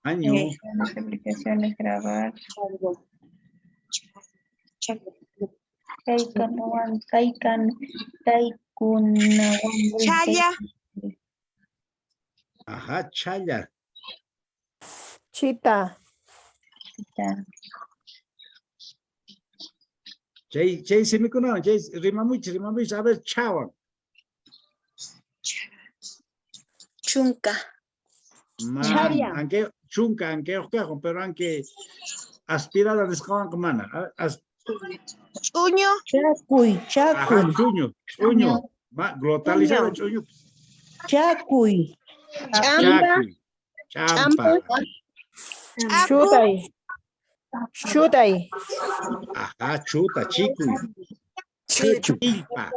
Año. Las aplicaciones grabar. Chaya. Ajá, chaya. Chita. Jay se me conoce, Jay rimamuch, a ver, chawan. Chunca. Aunque chunca, aunque ojo, pero aunque aspirada descaban con mana. Chuño. Chacuy. Ajá, chuño. Glotalizada, chuño. Chacuy. Champa. Chuday. Ajá, chuta, chicuy. Chilpa.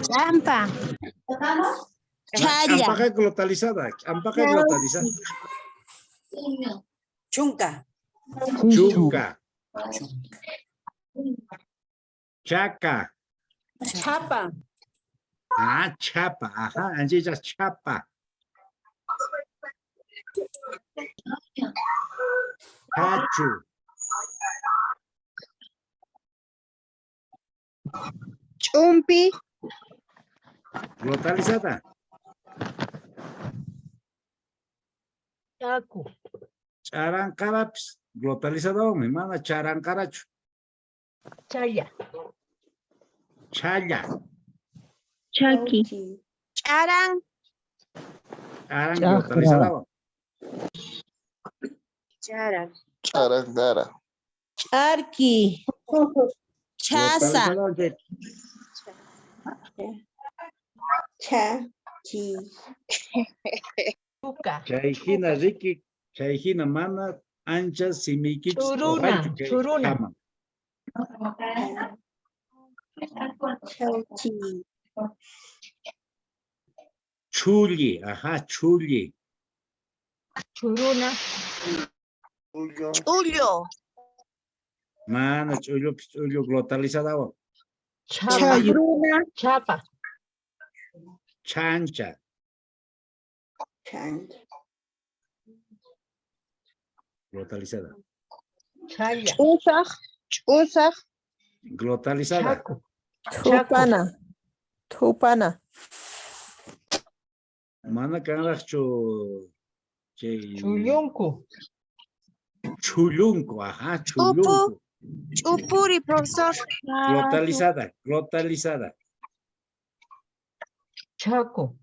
Champa. Chaya. Champaca glotalizada. Chunca. Chaca. Chapa. Ah, chapa. Ajá, allí ya chapa. Cachu. Chumpi. Glotalizada. Chaku. Charancarapis, glotalizado, mi mana charancaracho. Chaya. Chaya. Chaki. Charan. Charan Chakra. glotalizado. Charan. Charangara. Charki. Chasa. Glotalizado, che. Chaki. Chuka. Chayhina Riki, Chayhina mana ancha simiki. Churuna. Churuna. Chaki. Chuli, ajá, chuli. Churuna. Julio. Mana chulio glotalizado. Chapa. Chapa. Chancha. Glotalizada. Chaya. Usak. Glotalizada. Chaku. Tupana. Tupana. Mana caracho. Chuyunku. Chulunco, ajá, chulunco. Chupuri, profesor. Glotalizada, glotalizada. Chaku.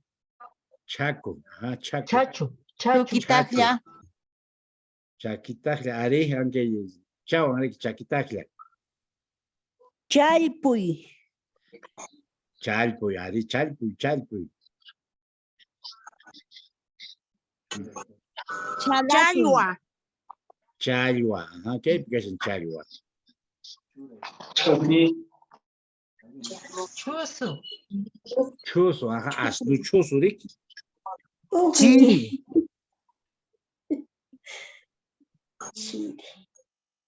Chaco, ajá, chaco. Chachu. Chuquitaglia. Chaquitaglia, are, aunque chao, chaquitaglia. Chalpuy. Chalpuy, are, chalpuy, chalpuy. Chalua. Chalua, ajá, ¿qué es en chalua? Chusu. Chuso, ajá, aslu chuso, Ricky. Chiri.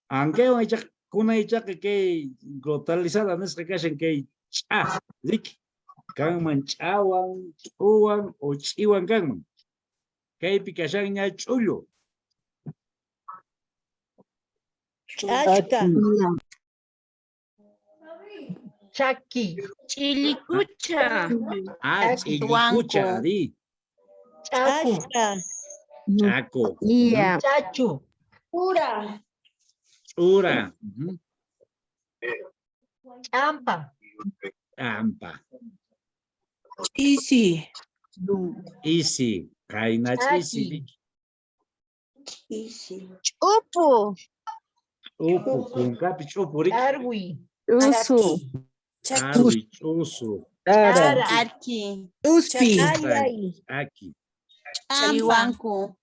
Aunque una hecha que glotalizada no es que hacen que cha, Ricky. Kangman chawan, chuwan, o chiwan kangman. Que picasan ya chulo. Chachka. Chaki. Chilicucha. Ah, chilicucha, Ari. Chaku. Chaco. Yeah. Chachu. Pura. Ura. Champa. Ampa. Easy. Easy. Kainach easy. Easy. Chupu. Upu, kunkapi chupu, Ricky. Arwi. Usu. Arwi, chusu. Arki. Uspi. Aquí. Chihuanco.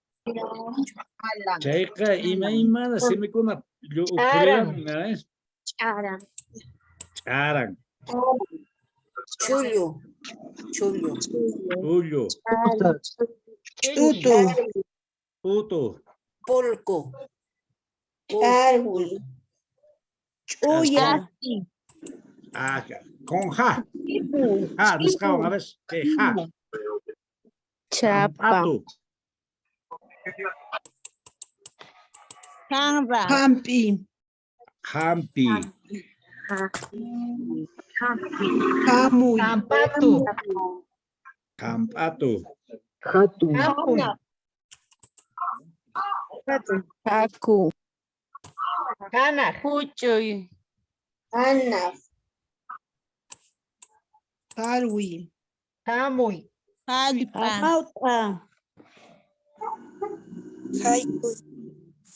Checa, ima, se me con yo ocurrieron, ¿no? Charan. Charan. Chulio. Chulio. Julio. Tutu. Puto. Polco. Charwi. Chuya. Ah, con ja. Ja, buscaban a ver. ¿Qué ja? Chapa. Pato. Canra. Campi. Hampi. Camuy. Campato. Campato. Campuy. Cacu. Cana. Cuchuy. Ana. Calwi. Camuy. Calpa.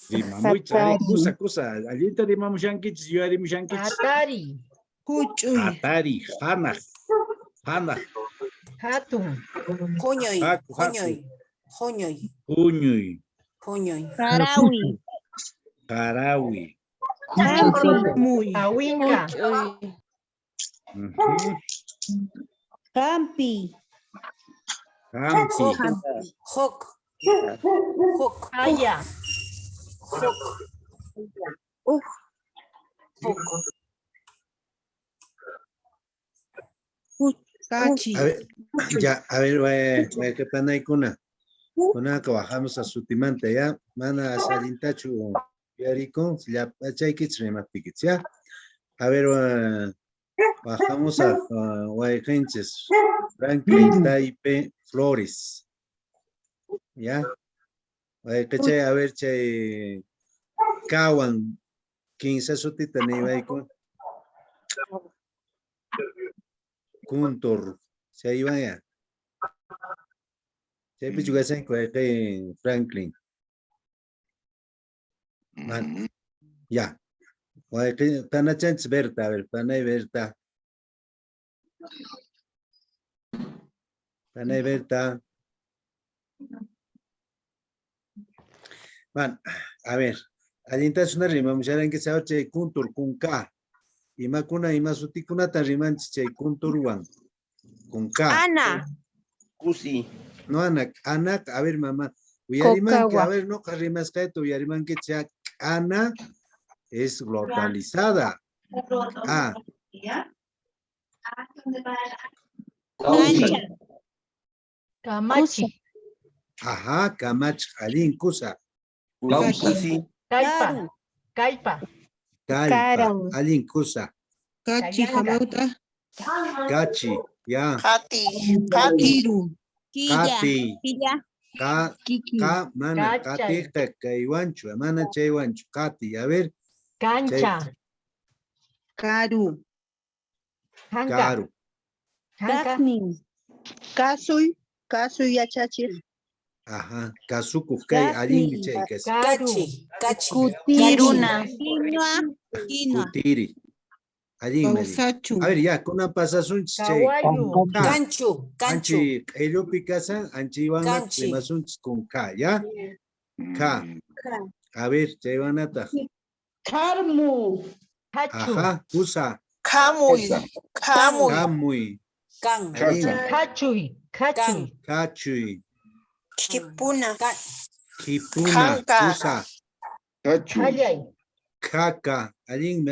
Rimamucha, kusa. Allí te rimamos yankits, yo harimos yankits. Atari. Cuchuy. Atari, Hanach. Hatun. Coñoy. Haku. Coñoy. Coñoy. Uñuy. Coñoy. Carawi. Carawi. Muy. Awinga. Campi. Hampi. Hoc. Hoc. Aya. Cachi. A ver, ¿qué pasa ahí con una que bajamos a su timante ya? Mana a salintachu yarico, ya pachaikits rematikits ya. A ver, bajamos a Chay, a ver, chay, kawan, 15 sutita ni baiko. Kuntur, chay iba ya. Chay pichugasan kay Franklin. Man, ya. Pana chance Berta, a ver, pana Berta. Pana Berta. Man, a ver, allí una rima, mucha que sabe que kuntur kun K. Y macuna y más uticuna tariman che kuntur wan. Con K. Ana. Kusi. No, Ana, Ana, a ver, mamá. Uyariman que, a ver, no carrimas que tu Uyariman que sea Ana es globalizada. Ah. Camachi. Ajá, Camach, Alin, Kusa. Caipa. Caipa. Calpa, Alin, Kusa. Cachi, jamauta. Gachi, ya. Kati. Katiru. Kati. Ka, Kiki. ka, mana, Cachay. kati, kaiwanchu, mana, chaywanchu, Kati, a ver. Cancha. Karu. Hanca. Caro. Hanca. Kasui. Kasui yachachi. Ajá, Kazuku, Kai, Alin, Chay, Caru. Kutiruna. Quinoa. Kutiri. Alin, a ver, ya, con una pasasun, Chay. Caguayo. Gancho. Anchi, ello picasa, anchi van a primasun con K, ¿ya? K. A ver, Chay van a ta. Karmu. Cachu. Ajá, usa. Kamuy. Kamuy. Kamuy. Can. Cachuy. Cachuy. Kachui. Kipuna. Kipuna. Kanka. Usa. Callay. Kaka. Alin.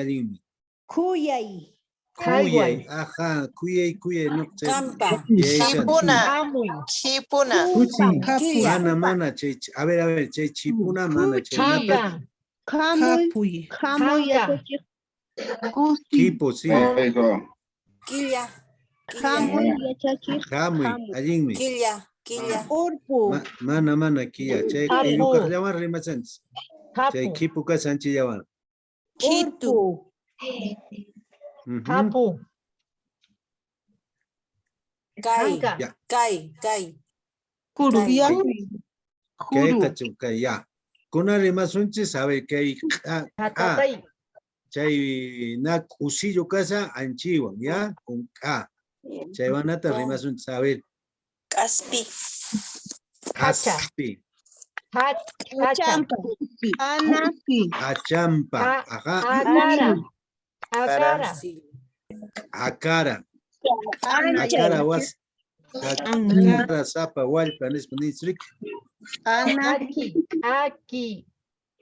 Kuyay. Kuyay. Ajá, kuyay, no sé. Campa. Kipuna. Camuy. Kipuna. Mana, chay. A ver, chay, chipuna, mana, chay. Chaca. Kamuy. Kamuy yachachi. Kipo, sí. Quilla. Kamuy yachachi. Kamuy. Alin. Quilla. Urpu. Mana, kia. Chay, Kapu. ello que llaman rimasans. Chay, Capu. kipu ka sanchi llaman. Urpu. Capu. Hanca. Ya. Kai. Kuruya. ¿Qué cachuca ya? Con una rimasunchi sabe que hay. Catatay. Chay, na, usillo casa, anchiwan, ya, con K. Chay van a rimasunchi saber. Caspi. Caspi. Cacha. Ana. Achampa. Ajá. Acara. Akara. Akara was. Akara sapa walpa nespanisrik. Aquí.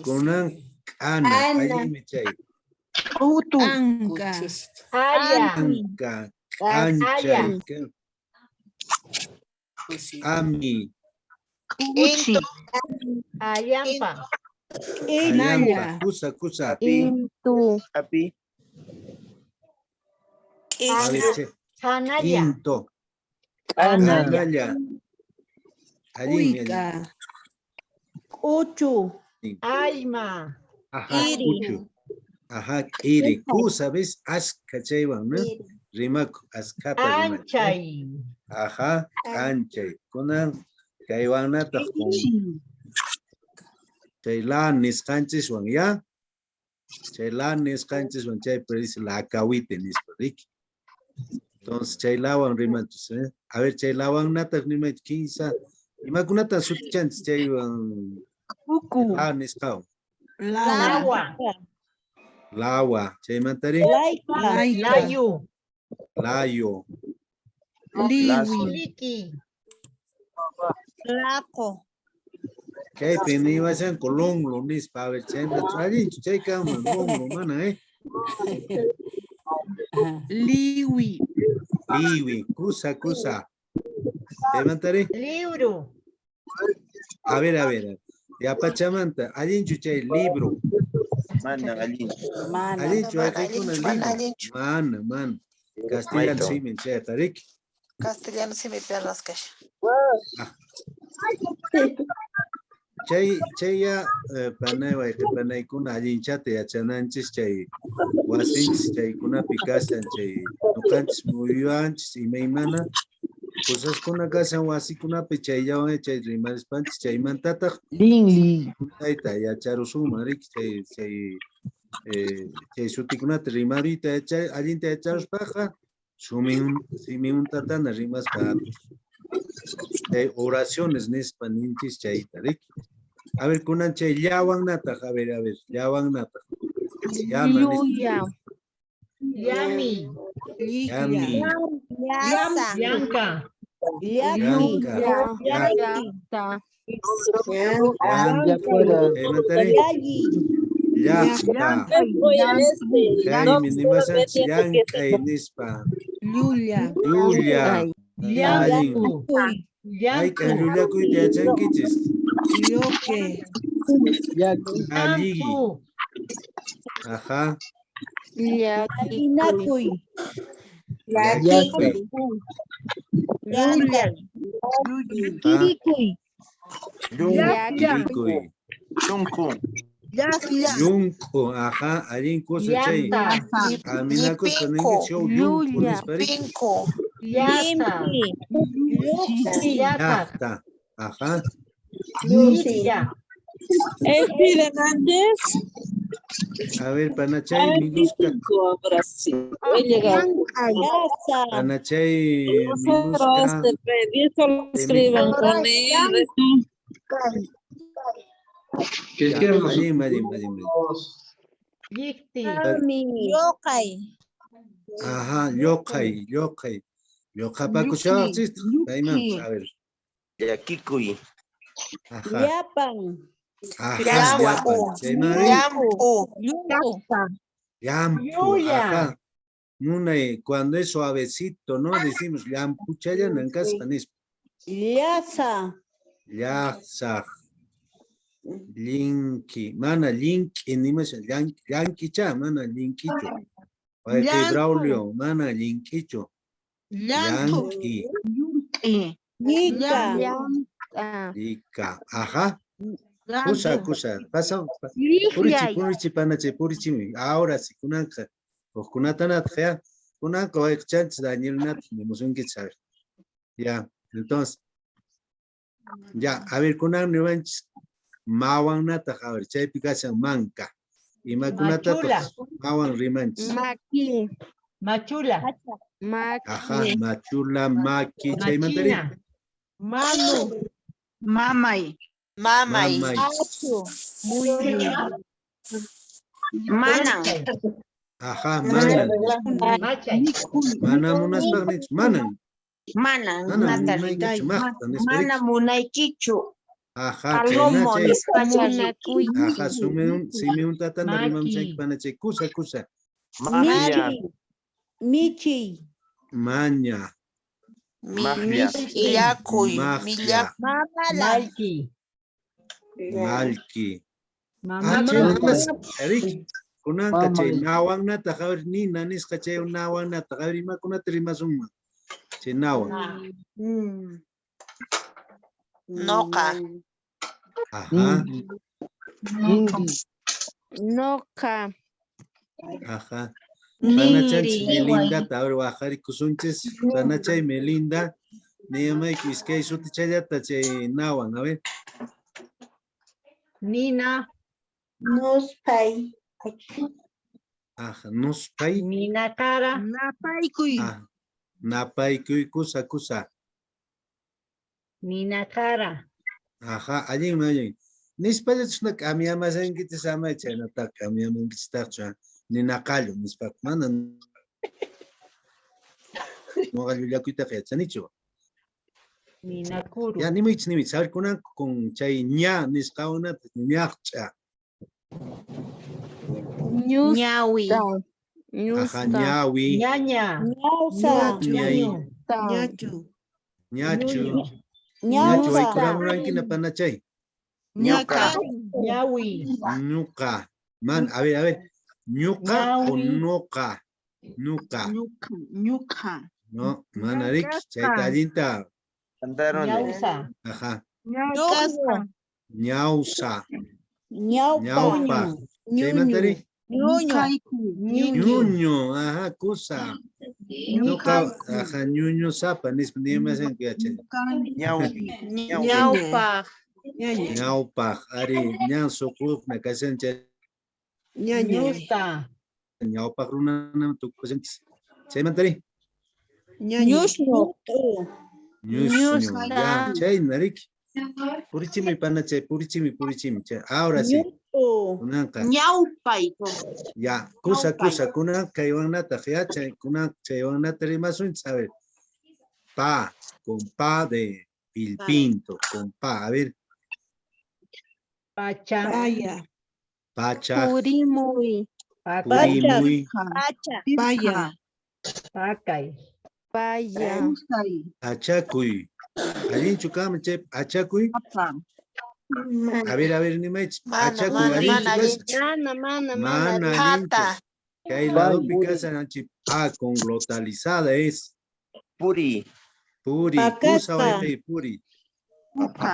Kunan ana. Allí me chay. Utu. Aya. Anka. Anchay. Ami. Uchi. Ayampa. Ayampa. Kusa. Intu. A ver, che. Hanaya. Quinto. Ana. Allí me. Uchu. Aima. Ajá, Uchu. Ajá, Iri. Kusa, ¿ves? Aska chaywan, ¿no? Rimaku, askata rimaku. Anchay. Ajá, anchay. Kunan, kaywanata con chaylanis canchis wan, ¿ya? Chaylanis canchis wan, chay, pero dice la acawite, nisparik. Entonces, chaylawan rimatus, ¿eh? A ver, chaylawan nata rimatus, 15. Y makunata sutichans, chaywan. Lanis kao. Lawa, chay mantari. Layu. Layo. Liki. Laco. Kay piniwa san kolong lunis pa ver chenda tsari chay kam long mana Liwi. Kusa. Levantare. Libro. A ver. Ya Pachamanta, allí chuchay libro. Allí chuchay con el libro. Man. Castellano sí me eché tarik. Castellano sí me perras cash. ya panay kuna allinchata yachananchis chay wasinchis chay kuna pikasan chay nukanchis muyuanchis imaymana cosas kuna kasan wasikunapi chayllawan chay rimarispanchis chaymantataq ayta yacharusunman chay sutikunata rimarita allinta yacharuspaqa simiuntatana rimaspa oraciones nispa ninchis chayta riki. A ver, kunan chay llawan nataq, a ver, llawan nataq. Yami. Yanka. Ay, que Julia cuide a chanquiches. Ajá. Yunco, ajá, alguien cosa chay. Caminaco con el show yunco, Yata, ajá. A ver, Panachay, mi gusta. Panachay, mi Ajá, yokai. Yokapakusha, a ver. Yakikuy. Ajá. Yapan. Yampu, ajá. Cuando es suavecito, ¿no? Decimos yampu, chayan en caspanis. Yasa. Linki. Mana linki, ni más yanki cha, mana linkicho. Oye, que Braulio, mana linkicho. Yanki. Ika. Ajá. Kusa. Pasa. Purichi, purichi. Ahora sí, kunanka. Pues kunatanat, fea. Kunanka, oye, chance, Daniel Nat, me emoción que saber. Ya, entonces. Ya, a ver, kunan nevanchis. Mawan nata, a ver, chay picasan manca. Y macunata, mawan rimanchis. Machula. Ajá, machula, maki, chay mantari. Mamay. Manan. Ajá, manan. Manan unas magnets, manan. Mana munaykichu. Ajá, ajá, sime un tatanda rimam chay panache, kusa. Michi. Maña. Malki. Eric, kunanka chay nawan nata, javer ni nanis chay nawan nata, javer ima kunata rimasuma. Chay nawan. Noka. Ajá. Noka. Ajá. Panachay Melinda, ahora bajari kusunches, Panachay Melinda, Neyamay Kiskay Sutichayata chay nawan, a ver. Nina. Nospay. Ajá, nospay. Nina cara. Napaykuy. Napaykuy kusa. Nina cara. Ajá, allí. Nispayach na kami amasan kita sama chay natak kami amang kita ni nakalo nispak manan. Mga lulia kita kaya chanicho. Nina kuru. Ya ni mo saber kuna kung chay nya niskauna nyakcha. Ñawi. Ajá, ñawi. Ñaña. Ñachu. Ay kuramuranki na panachay. Ñuka. Ñuka. Man, a ver. Ñuka o noca. Ñuka. No, manarik, chaytallinta. Ñausa. Ajá. ñausa, Ñaupa. ñaupa. Chaymantari. Ñuño, ajá, kusa. Nuka, ajá, ñuño sapa, ni más en que hace. Ñaupa. Ñaupa, ari, ñan soku, me casen che. Ñusta. Ñaupa, runa, no, tu cosa. Chaymantari. Ñushno. Ñuño, ya, chay, narik. Purichimi, panache, purichimi, che. Ahora sí. Kunanka. Ñaupay. Ya, kusa, kuna kaiwanata, fiacha, kuna chaywanata rimasun, saber. Pa, con pa de Pilpinto, con pa, a ver. Pacha. Paya. Pacha. Purimuy. Purimuy. Pacha. Paya. Pacay. Paya. Achacuy. Alin chukam, che, achacuy. A ver, ni me achacuy. Mana, Pata. que hay lado picasa, con glotalizada es. Puri. Puri, kusa waite puri.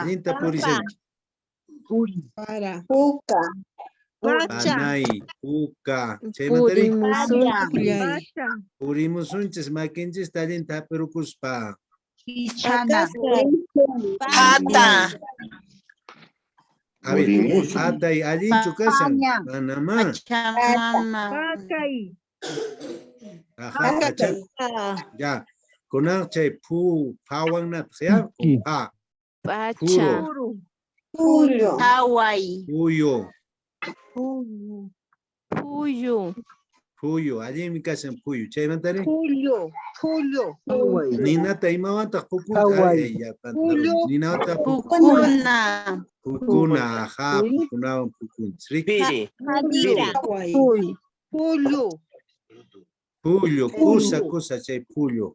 Linta puri se. Puri. Para. Puca. Panay, puka. Puri musunches, maquinches, talin taperucus pa. Hichana. Pata. A ver, ata y allí chucasan. Panamá. Pacay. Ajá, ya. Conarche pu, pawang na, sea, pa. Pacha. Puyo. Hawaii. Puyo. Puyo. Puyo, allí en mi casa en Puyo. Che, mantare. Puyo. Nina ta imawanta pukun. Ya, Nina ta Pukuna. pukuna, ajá, pukuna, pukun. Piri. Puyo. Puyo, kusa, che, puyo.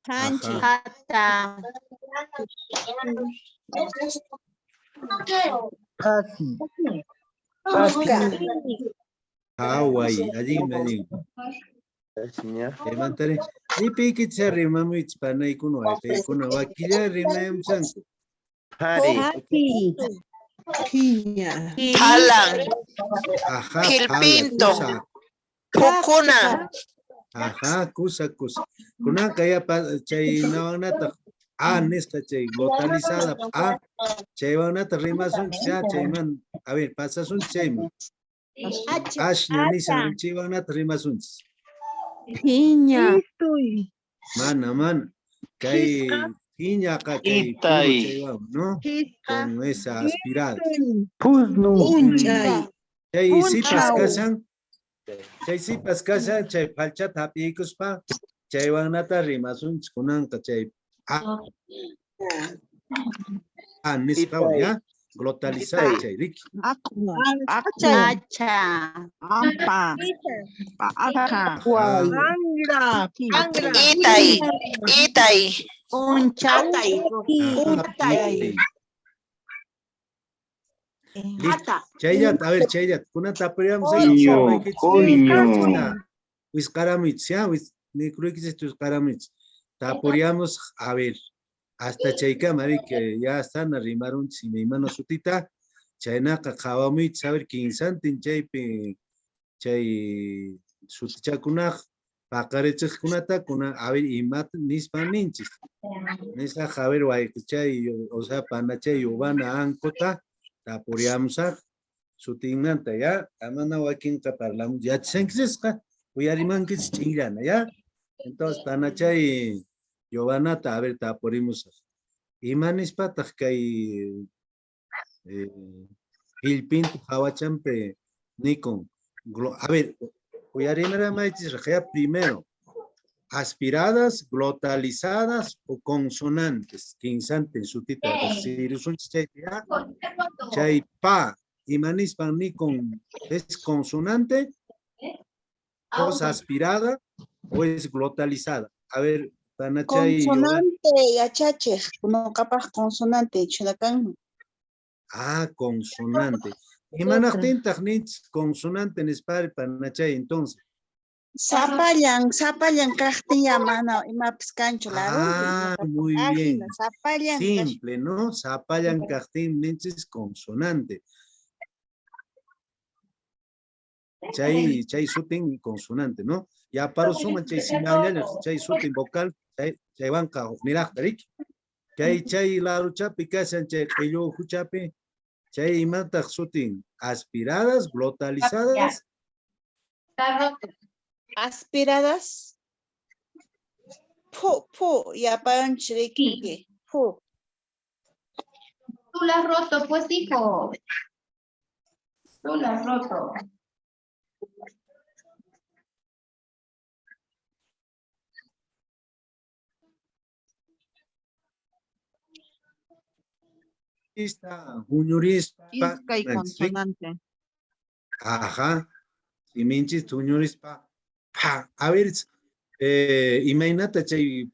Hanchi. Hata. Hawaii, allí. Mantare. Ni piquit se rima muy hispana y kuno, kuno, vaquilla rima en santo. Hari. Piña. Talang. Ajá, Pilpinto. kusa. Pukuna. Ajá, kusa. Kuna kaya pa chay nawanata. Nesta chay glotalizada. Chay nawanata rimasun chay man. A ver, pasasun chay man. Nisa chay nawanata rimasun. Piña. Mana. Kay piña ka kay chay ¿no? Con esa aspirada. Chay sipas casan. Chay sipas casan, chay palcha tapicos pa. Chay wanata rimasun kunan ka chay. Nispa ya. Glotalizada chay Ricky. Acha. Apa. Itay. Unchatay. Chayat, a ver, Chayat, kuna tapríamos Wiscaramits, ya, ni creo que es tus caramits. Taporíamos, a ver, hasta Chayka, Mari, que ya están, arrimaron, si mi mano sutita, Chayna, Kakawamit, saber que insantin, Chay, sutichakunaj, Pacarechas kunata, a ver, y mat, nispaninchis. Nisa, Javier, Chay, o sea, Panachay, Ubana, Ancota, Taporíamos, sutinanta, ya, Amana, Wakin, Caparlam, ya, Tsenkseska. Uyariman que chingrana, ¿ya? Entonces, Panachay, Giovanna, a ver, taporimos. Imanis patas que Pilpinto, Hawachampe, Nikon. A ver, Uyarimera Maitis, primero, aspiradas, glotalizadas o consonantes, que insantes, su tita, si chay pa, Imanis pan Nikon, ¿es consonante? ¿O es aspirada o es glotalizada? A ver, Panachay. Consonante, achache, no capaz consonante, chulacan. Consonante. Y manachtin techniques consonante en español Panachay entonces. Sapallan kaqtiya mana imapis kanchu Ah, muy bien. Sapallan. Simple, ¿no? Sapallan kaqtin ninchis consonante. Chay sutin consonante, ¿no? Ya paro suma chay simañaña, chay sutin vocal, chay banca, mira, tarik. Chay laru chapi kasan chay qillo huchapi. Chay imata sutin aspiradas, glotalizadas. Aspiradas. Pu, ya paran chiriki. Pu. Tú la has roto, pues, hijo. Tú la has roto. Juñurispa. Isca y consonante. Ajá. Y minchis juñurispa. Pa. A ver, imagínate, chay,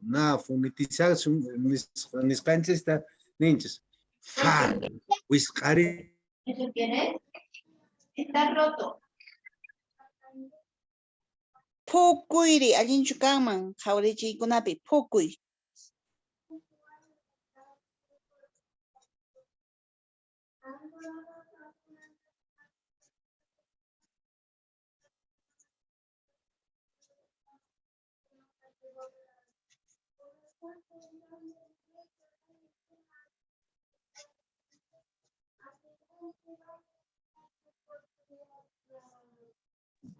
na fonetización, mis canchas está, ninches. Fa. Wiscari. ¿Eso quieres? Está roto. Pukuyri, allin chukaman, jawrichi kunapi, pukuy.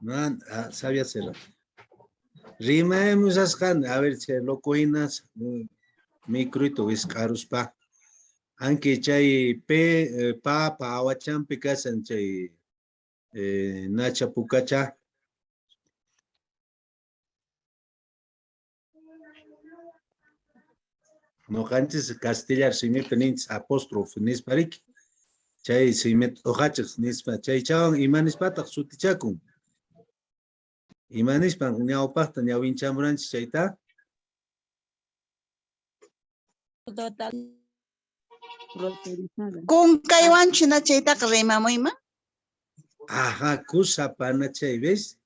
Man, sabía hacerlo. Rima hemos ascan, a ver si lo coinas, microito viscarus pa. Aunque chay pa awacham picasan chay nacha pucacha. No antes castellar si me tenéis apóstrofe nisparik. Chay si me ojachas nispa chay chawan imanis patak sutichakun. Imanis pan ñawpaqta ñawinchamuranchis chayta. Kunkaywanchina chaytaqa rimamuyman. Ajá, kusa pana chay, ¿ves?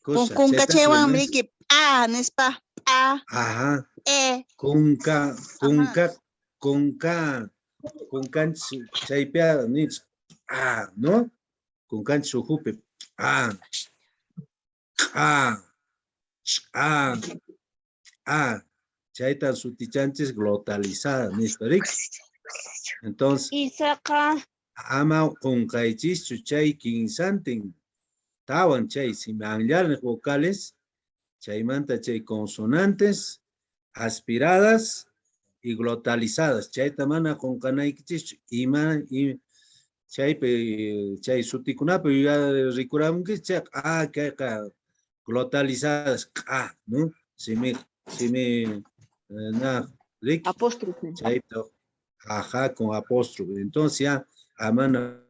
Kunkachaywan mriki pa nispa pa. Ajá. Kunka chaypeada nits. ¿No? Kunkan sujupe. Chayta sutichanches glotalizada, ¿nistarik? Entonces, ama kunkaychis chay quinsantin. Tawan chay, si me anglar vocales, chaymanta chay consonantes, aspiradas y glotalizadas. Chayta mana kunkanaykichis, chay sutikunapi rikuramunki chay kayqa glotalizadas, ¿no? Si me apóstrofe. Chayta, ajá, con apóstrofe. Entonces ya amana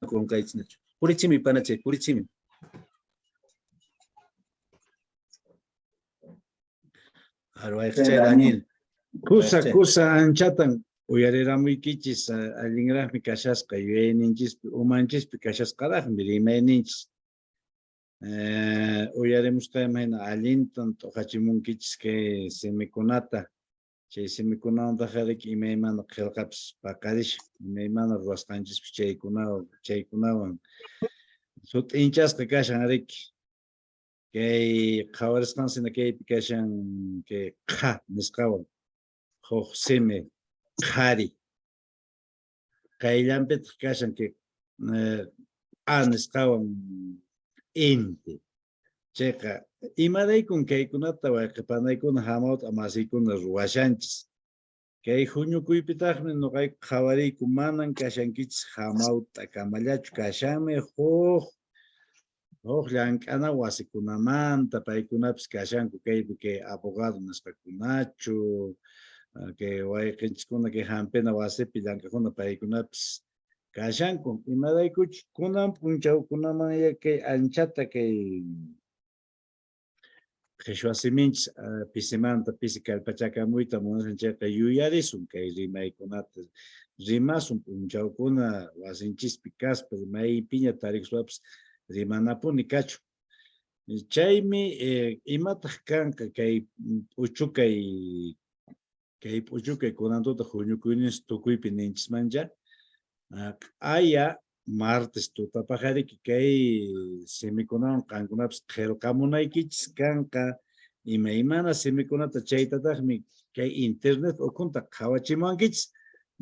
con kaitznacho. Purichimi panache, purichimi. Daniel. Kusa anchatan uyariramuy kichis allingraqmi kashasqa yuyayninchis umanchis kashasqaraq mirimayninchis. Uyarimusqaymayna allintan tuqachimunkichis que semikunata. Chay semikunawantaqarik imaymana qillqapis paqarish, imaymana ruwasqanchis chaykunawan sut'inchasqa kashan riki. Kay qhawarisqansina kaypi kashan que qa nisqawan huk simi qhari. Qayllanpitaq kashan que a nisqawan inti. Chayqa imaraykun kaykunata wayqipanaykuna hamawta masiykuna ruwashanchis. Kay huñukuypitaqmi nuqayku qhawariyku manan kashankichis hamawta kamallachu kashanmi huk llank'ana wasikunamanta paykunapis kashanku kaypi kay abogado nisqakunachu kay wayqinchikkuna kay hampina wasipi llank'akuna paykunapis kashanku imaraykuchus kunan punchawkunaman kay anchata kay qhichwa siminchis pisimanta pisi kallpachakamuyta munasqanchayqa yuyarisun kay rimaykunata rimasun punchawkuna wasinchis kaspa maypiña tarikuspapas rimanapuni kachu. Chaymi imataq kanqa kay puchukay kunantuta huñukuynis tukuypi ninchismancha aya martes tutapaqariki kay simikunawan qankunapas qillqamunaykichis kanqa imaymana simikunata chaytataqmi kay internet ukunta qhawachimankichis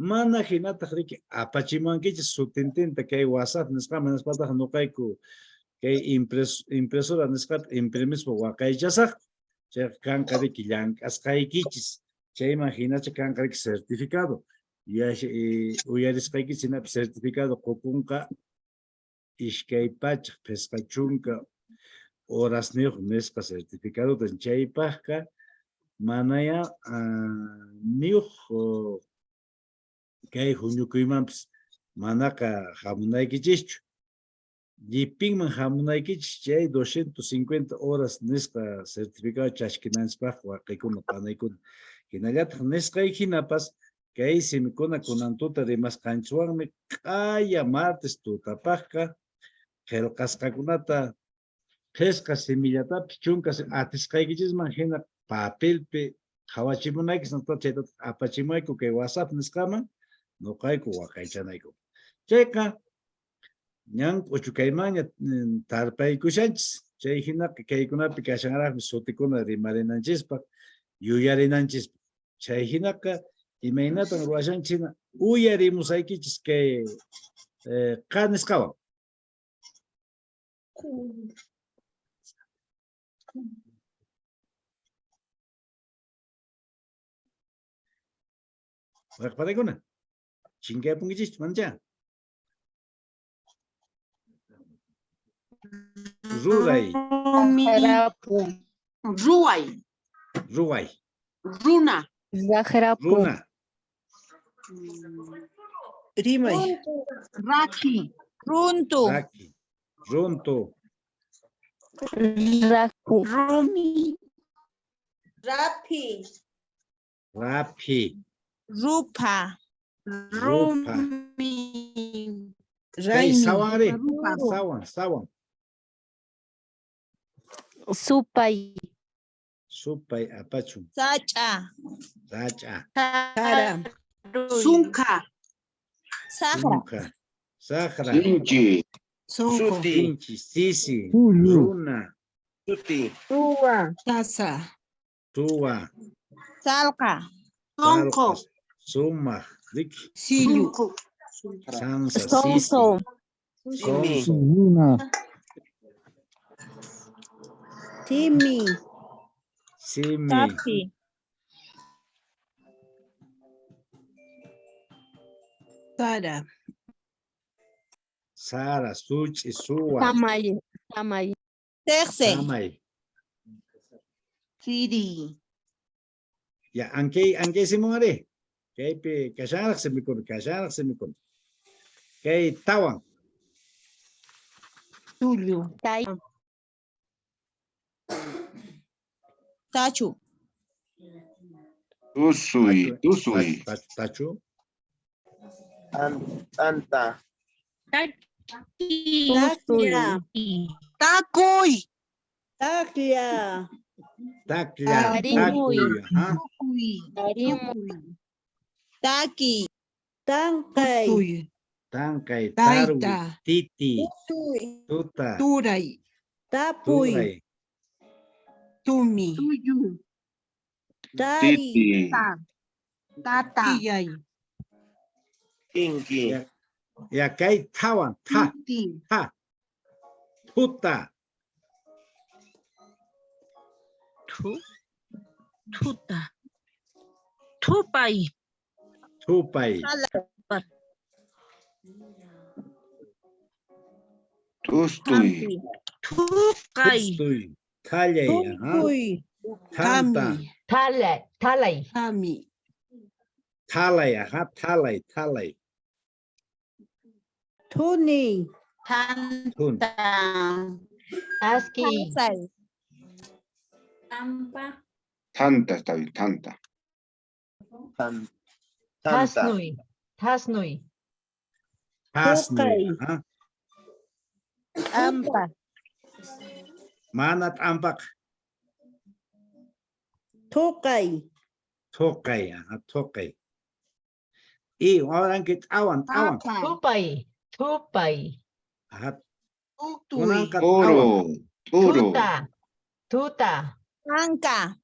mana hinataq riki apachimankichis sutintinta kay WhatsApp nisqama nispataq nuqayku kay impresora nisqata imprimispa waqaychasaq chay kanqa riki llank'asqaykichis chayman hinacha kanqa riki certificado uyarisqaykichis hinapi certificado qukunqa ishkay pachaq pisqa chunka horas niyuq nisqa certificadota chaypaqqa manaya niyuq kay huñukuymanpis manaqa hamunaykichischu Yipinman hamunaykichis chay 250 horas nisqa certificado chashkinanchikpaq waqaykuna panaykuna hinallataq nisqaykinapas kay simikuna kunantuta rimasqanchikwanmi q'aya martes tutapaqqa qillqasqakunata qisqa simillatapi chunka atisqaykichisman hina papelpi qhawachimunaykis chayta apachimayku kay WhatsApp nisqaman nuqayku waqaychanayku chayqa ñan uchukaymanya tarpaykushanchis chay hinaqa kaykunapi kashanraqmi sutikuna rimarinanchispa yuyarinanchis chay hinaqa imaynatan ruwashanchis hina uyarimusaykichis kay qanisqawan waqparaykuna chinkaypunkichis mancha ruray ruway Runa. runa Rimay. Raki. Runtu. raki runtu Rumi. Rapi. rapi Rupa. rupa Rumi. kay sawan ri sawan supay apachun Sacha. racha Kara. Sunka. sunka sahra Sinchi. Sunko. Suti. pinchi sisi runa Suti. Tuwa. Tasa. tuwa Salka. Sonko. talqas suma rik Silu. sansa sisi sonso Timi. simi Tapi. Sara. sara suchi suwa Terce. samay Siri. ya angke simongare kay pe kasharak semikon kay tawang Tulio. Tachu. Tusui. tachu Anta. Takya. Takuy. Takya. takya ha Taki. Tangkay. tangkay taru Taita. titi tuta Turay. Tapuy. turay Tumi. Titi. Tata. Kiyay. Kinki. ya kay tawan ta tuta Tuta. Tupay. tupay Tustui. Tukay. tustuy kallay ha tanta Talay. Tami. talay ha talay Tuni. tun Aski. Tanta está bien, tanta. Tanta. Tasnui. pasnoy ha Ampa. Mana tampak. Tukay. Tokay. Tokay. Y ahora que awan. Tupay. Tupay. Kunang kat Toro. Toro. Tuta. Tuta. Anca.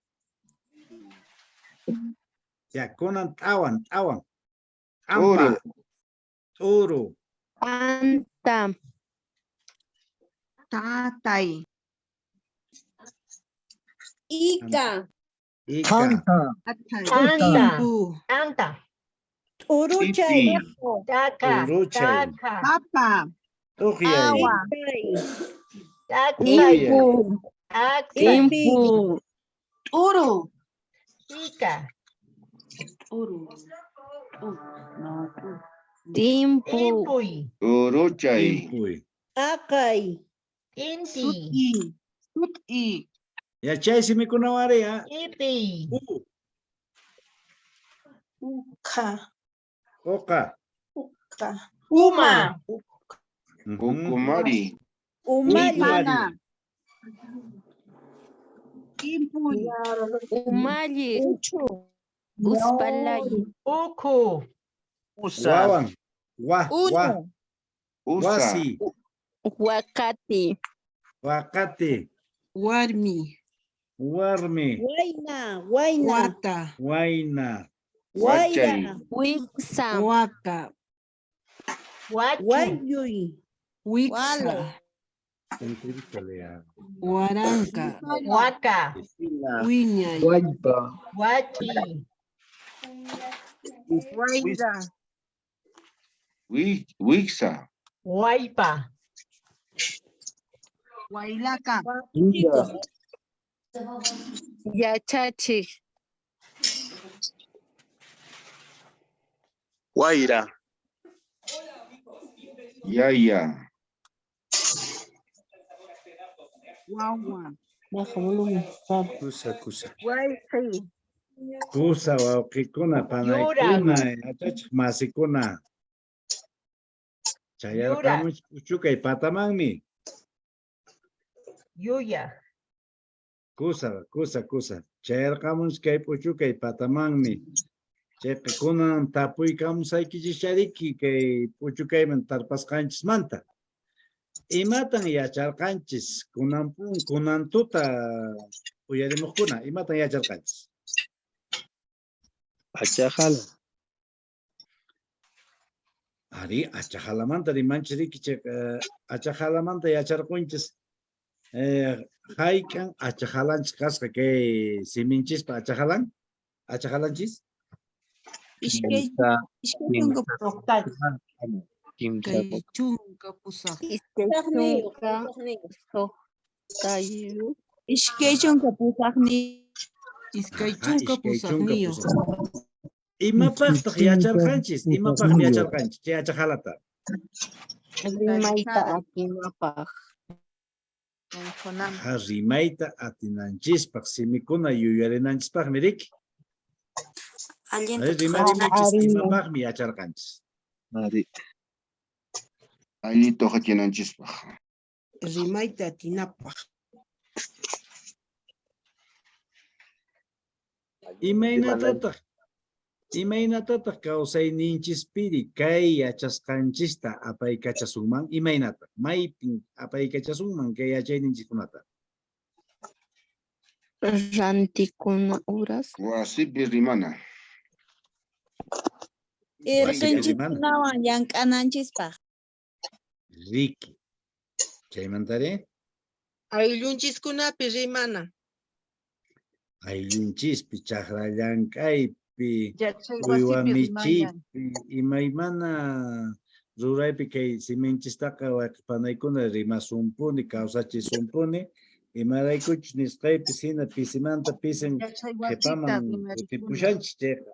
Ya, kunang awan. Toro. Ampa. Toro. Anta. Tatay. Ika. Ika. Anta. Timpu. Anta. Uruchay. Daka. Uruchay. Daka. Papa. Tukiyay. Awa. Daksay. Impu. Aksay. Impu. Uru. Ika. Timpu. Impuy. Uruchay. Impuy. Akay. Inti. Suti. Ya chay si mi kunawari ha. Ipi. Uka. Oka. Uka. Uma. Ukumari. Umali. Timpuy. Umali. Uspalay. Uku. Wawan. Wa. Uno. Usa. Wasi. Wakati. Wakati. Warmi. Warmi. Waina. Waina. Wata. Waina. Waira. Wiksa. Waka. Wachu. Wayuy. Wiksa. Waranka. Waka. Wiñay. Wachi. Waira. Wixa. Waipa. Wailaka. Yachachi. Guaira. Yaya. Wawa. Kusa. Waisi. Kusa wawkikuna panaykuna. Achachik masikuna. Chayarkamuch uchukay patamanmi. Yuya. Kusa. Chayarkamuch kay uchukay patamanmi. Chaypi kunan tapuykamusaykichichariki kay uchukayman tarpasqanchis manta. Imatan yacharqanchis kunantuta uyarimuqkuna imatan yacharqanchis. Achajala. Ari achajalamanta rimanchis riki achajalamanta yacharqunchis haykan achajalanchis kasqa kay siminchispa achajalanchis. Ishkay chunka Chunka pusaq. Ishkay chunka pusaqni. Iskay chunka pusaqniyo. Imapaqtaq yacharqanchis, imapaqmi yacharqanchis chay achajalata. Rimayta atinapaq. Rimayta atinanchispaq simikuna yuyarinanchispaqmi riki. Rimarinanchis imapaqmi yacharqanchis. Allito hatinanchispaq. Rimayta atinapaq. Imaynatataq kawsayninchispiri kay yachasqanchista apaykachasuman imaynataq maypin apaykachasunman kay yachayninchikkunata. Rantikuna uras. Wasipi rimana. Irqinchikkunawan llank'ananchispaq. Riki. Chaymantari Ayllunchikkunapi rimana. ayllunchisppi chaqrallank'aypi Yachay uywamichiypi imaymana ruraypi kay siminchistaqa waqpanaykuna rimasumpuni kawsachisumpuni imaraykuchus nisqaypis hina pisimanta pisim qhipaman kutipushanchis chayqa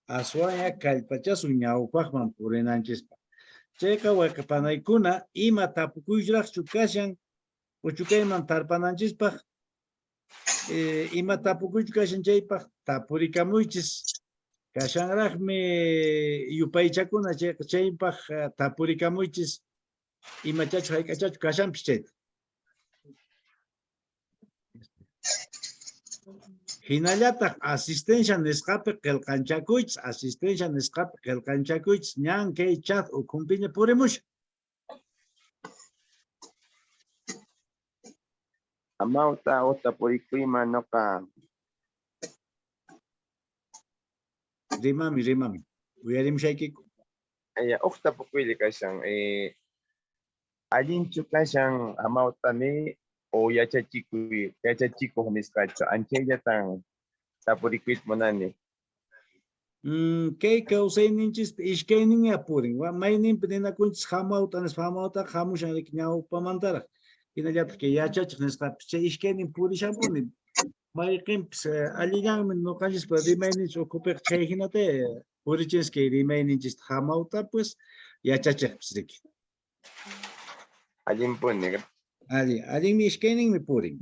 aswaya kallpachasun ñawpaqman purinanchispaq. Chayqa waqpanaykuna ima tapukuyraqchu kashan uchukayman tarpananchispaq ima tapukuchu kashan chaypaq tapurikamuychis kashanraqmi yupaychakuna chaypaq tapurikamuychis Y machacho hay cachacho cacham pichet. Hinallata asistencia nescape que el canchacuich, asistencia nescape que el canchacuich, ñan que chat o cumpiña puremush. Amauta ota purikuima noka. Rimami. Uyarim shaikiko. Aya okta pukuili kashan. Alinchu kashan amauta me o yachachico humiscacho. Ancheya tan tapurikuit monani. Que causei ninchis ishkenin apurin. Wa mainin pedina kunchis hamauta hamushan rikñau pamantara. Hinallata que yachachik nescape ishkenin purishampuni. Mayqinpis alliganmi nuqanchis rimayninchis ukupik chay hinate purichinski rimayninchis hamauta pues yachachiqpis riki. Allimpuni. Allinmi ishkayninmi purin.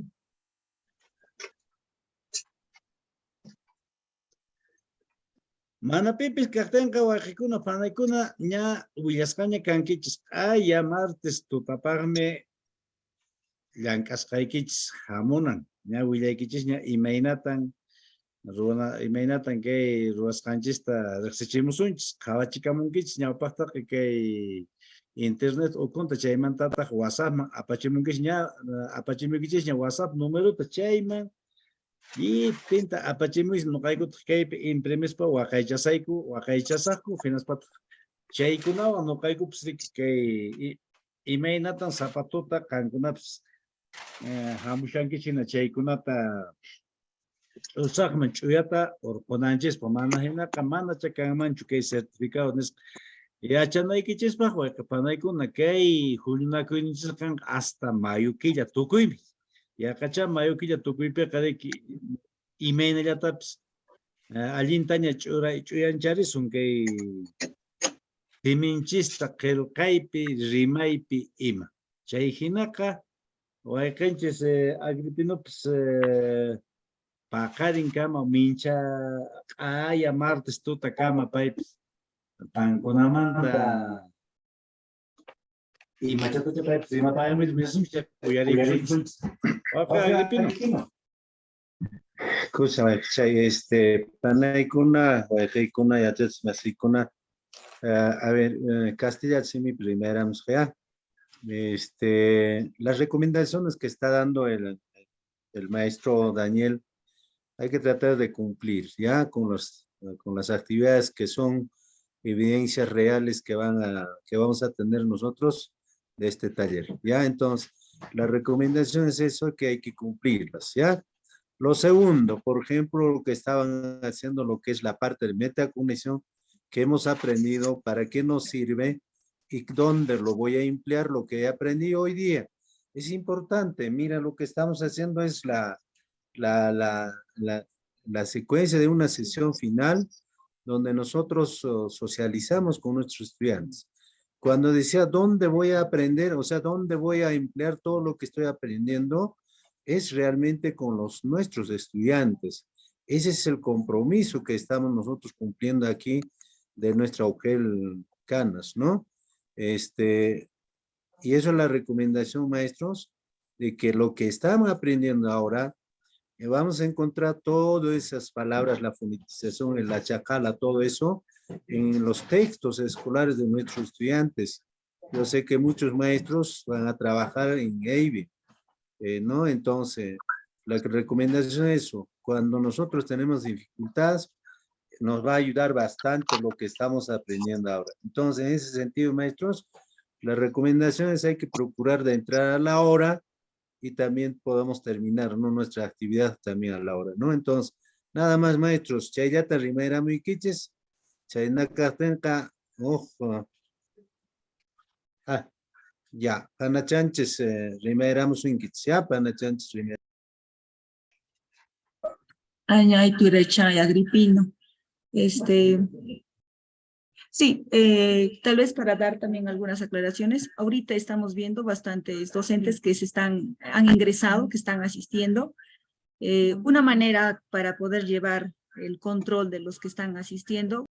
Manapipis kaqtinqa waqikuna panaykuna ña willasqaña kankichis ya martes tutapaqmi llank'asqaykichis hamunan. Ña willaykichis ña imaynatan kay ruwasqanchista riqsichimusunchis qhawachikamunkichis ñawpaqtaqa kay internet ukunta chaymantataq WhatsAppman apachimunkichis ña apachimunkichis ña WhatsApp numeruta chayman y pinta apachimuis nuqaykutaq kaypi imprimispa waqaychasaqku hinaspataq chaykunawan nuqaykupis riki kay imaynatan zapatuta qankunapis hamushankichina chaykunata usaqman ch'uyata urqunanchikpa mana hinaqa mana chakanmanchu kay certificado nisqa yachanaykichispaq wayqipanaykuna kay hullunakuyninchis kan hasta mayo killa tukuymi yaqacha mayo killa tukuypiqa riki imaynallatapis allintaña ch'uyancharisun kay siminchista qillqaypi rimaypi ima chay hinaqa wayqinchis Agripinopis paqarin kama mincha q'aya martes tuta kama paypis pankunamanta imachatacha paypis rimapayamil misumcha uyariykunchis wayqa Agripino. Escucha, panaykuna wayqiykuna yachachis masiykuna a ver, Castilla sí mi primera musea. Las recomendaciones que está dando el maestro Daniel, hay que tratar de cumplir ya con las actividades que son evidencias reales que vamos a tener nosotros de este taller. Ya, entonces, la recomendación es eso que hay que cumplirlas, ya. Lo segundo, por ejemplo, lo que estaban haciendo, lo que es la parte de metacognición, que hemos aprendido, para qué nos sirve y dónde lo voy a emplear, lo que he aprendido hoy día. Es importante, mira, lo que estamos haciendo es la secuencia de una sesión final donde nosotros socializamos con nuestros estudiantes. Cuando decía dónde voy a aprender, o sea, dónde voy a emplear todo lo que estoy aprendiendo, es realmente con nuestros estudiantes. Ese es el compromiso que estamos nosotros cumpliendo aquí de nuestra UGEL Canas, ¿no? Y eso es la recomendación, maestros, de que lo que estamos aprendiendo ahora, vamos a encontrar todas esas palabras, la fonetización, la chacala, todo eso, en los textos escolares de nuestros estudiantes. Yo sé que muchos maestros van a trabajar en EIB, ¿no? Entonces, la recomendación es eso. Cuando nosotros tenemos dificultades, nos va a ayudar bastante lo que estamos aprendiendo ahora. Entonces, en ese sentido, maestros, las recomendaciones hay que procurar de entrar a la hora y también podamos terminar, ¿no? Nuestra actividad también a la hora, ¿no? Entonces, nada más, maestros. Chayata rimera muy quiches. Chaynaka tenka. Ojo. Ya. Panachanches rimera musuinquits. Ya, panachanches rimera. Añay Turechay Agripino. Sí, tal vez para dar también algunas aclaraciones. Ahorita estamos viendo bastantes docentes que han ingresado, que están asistiendo. Una manera para poder llevar el control de los que están asistiendo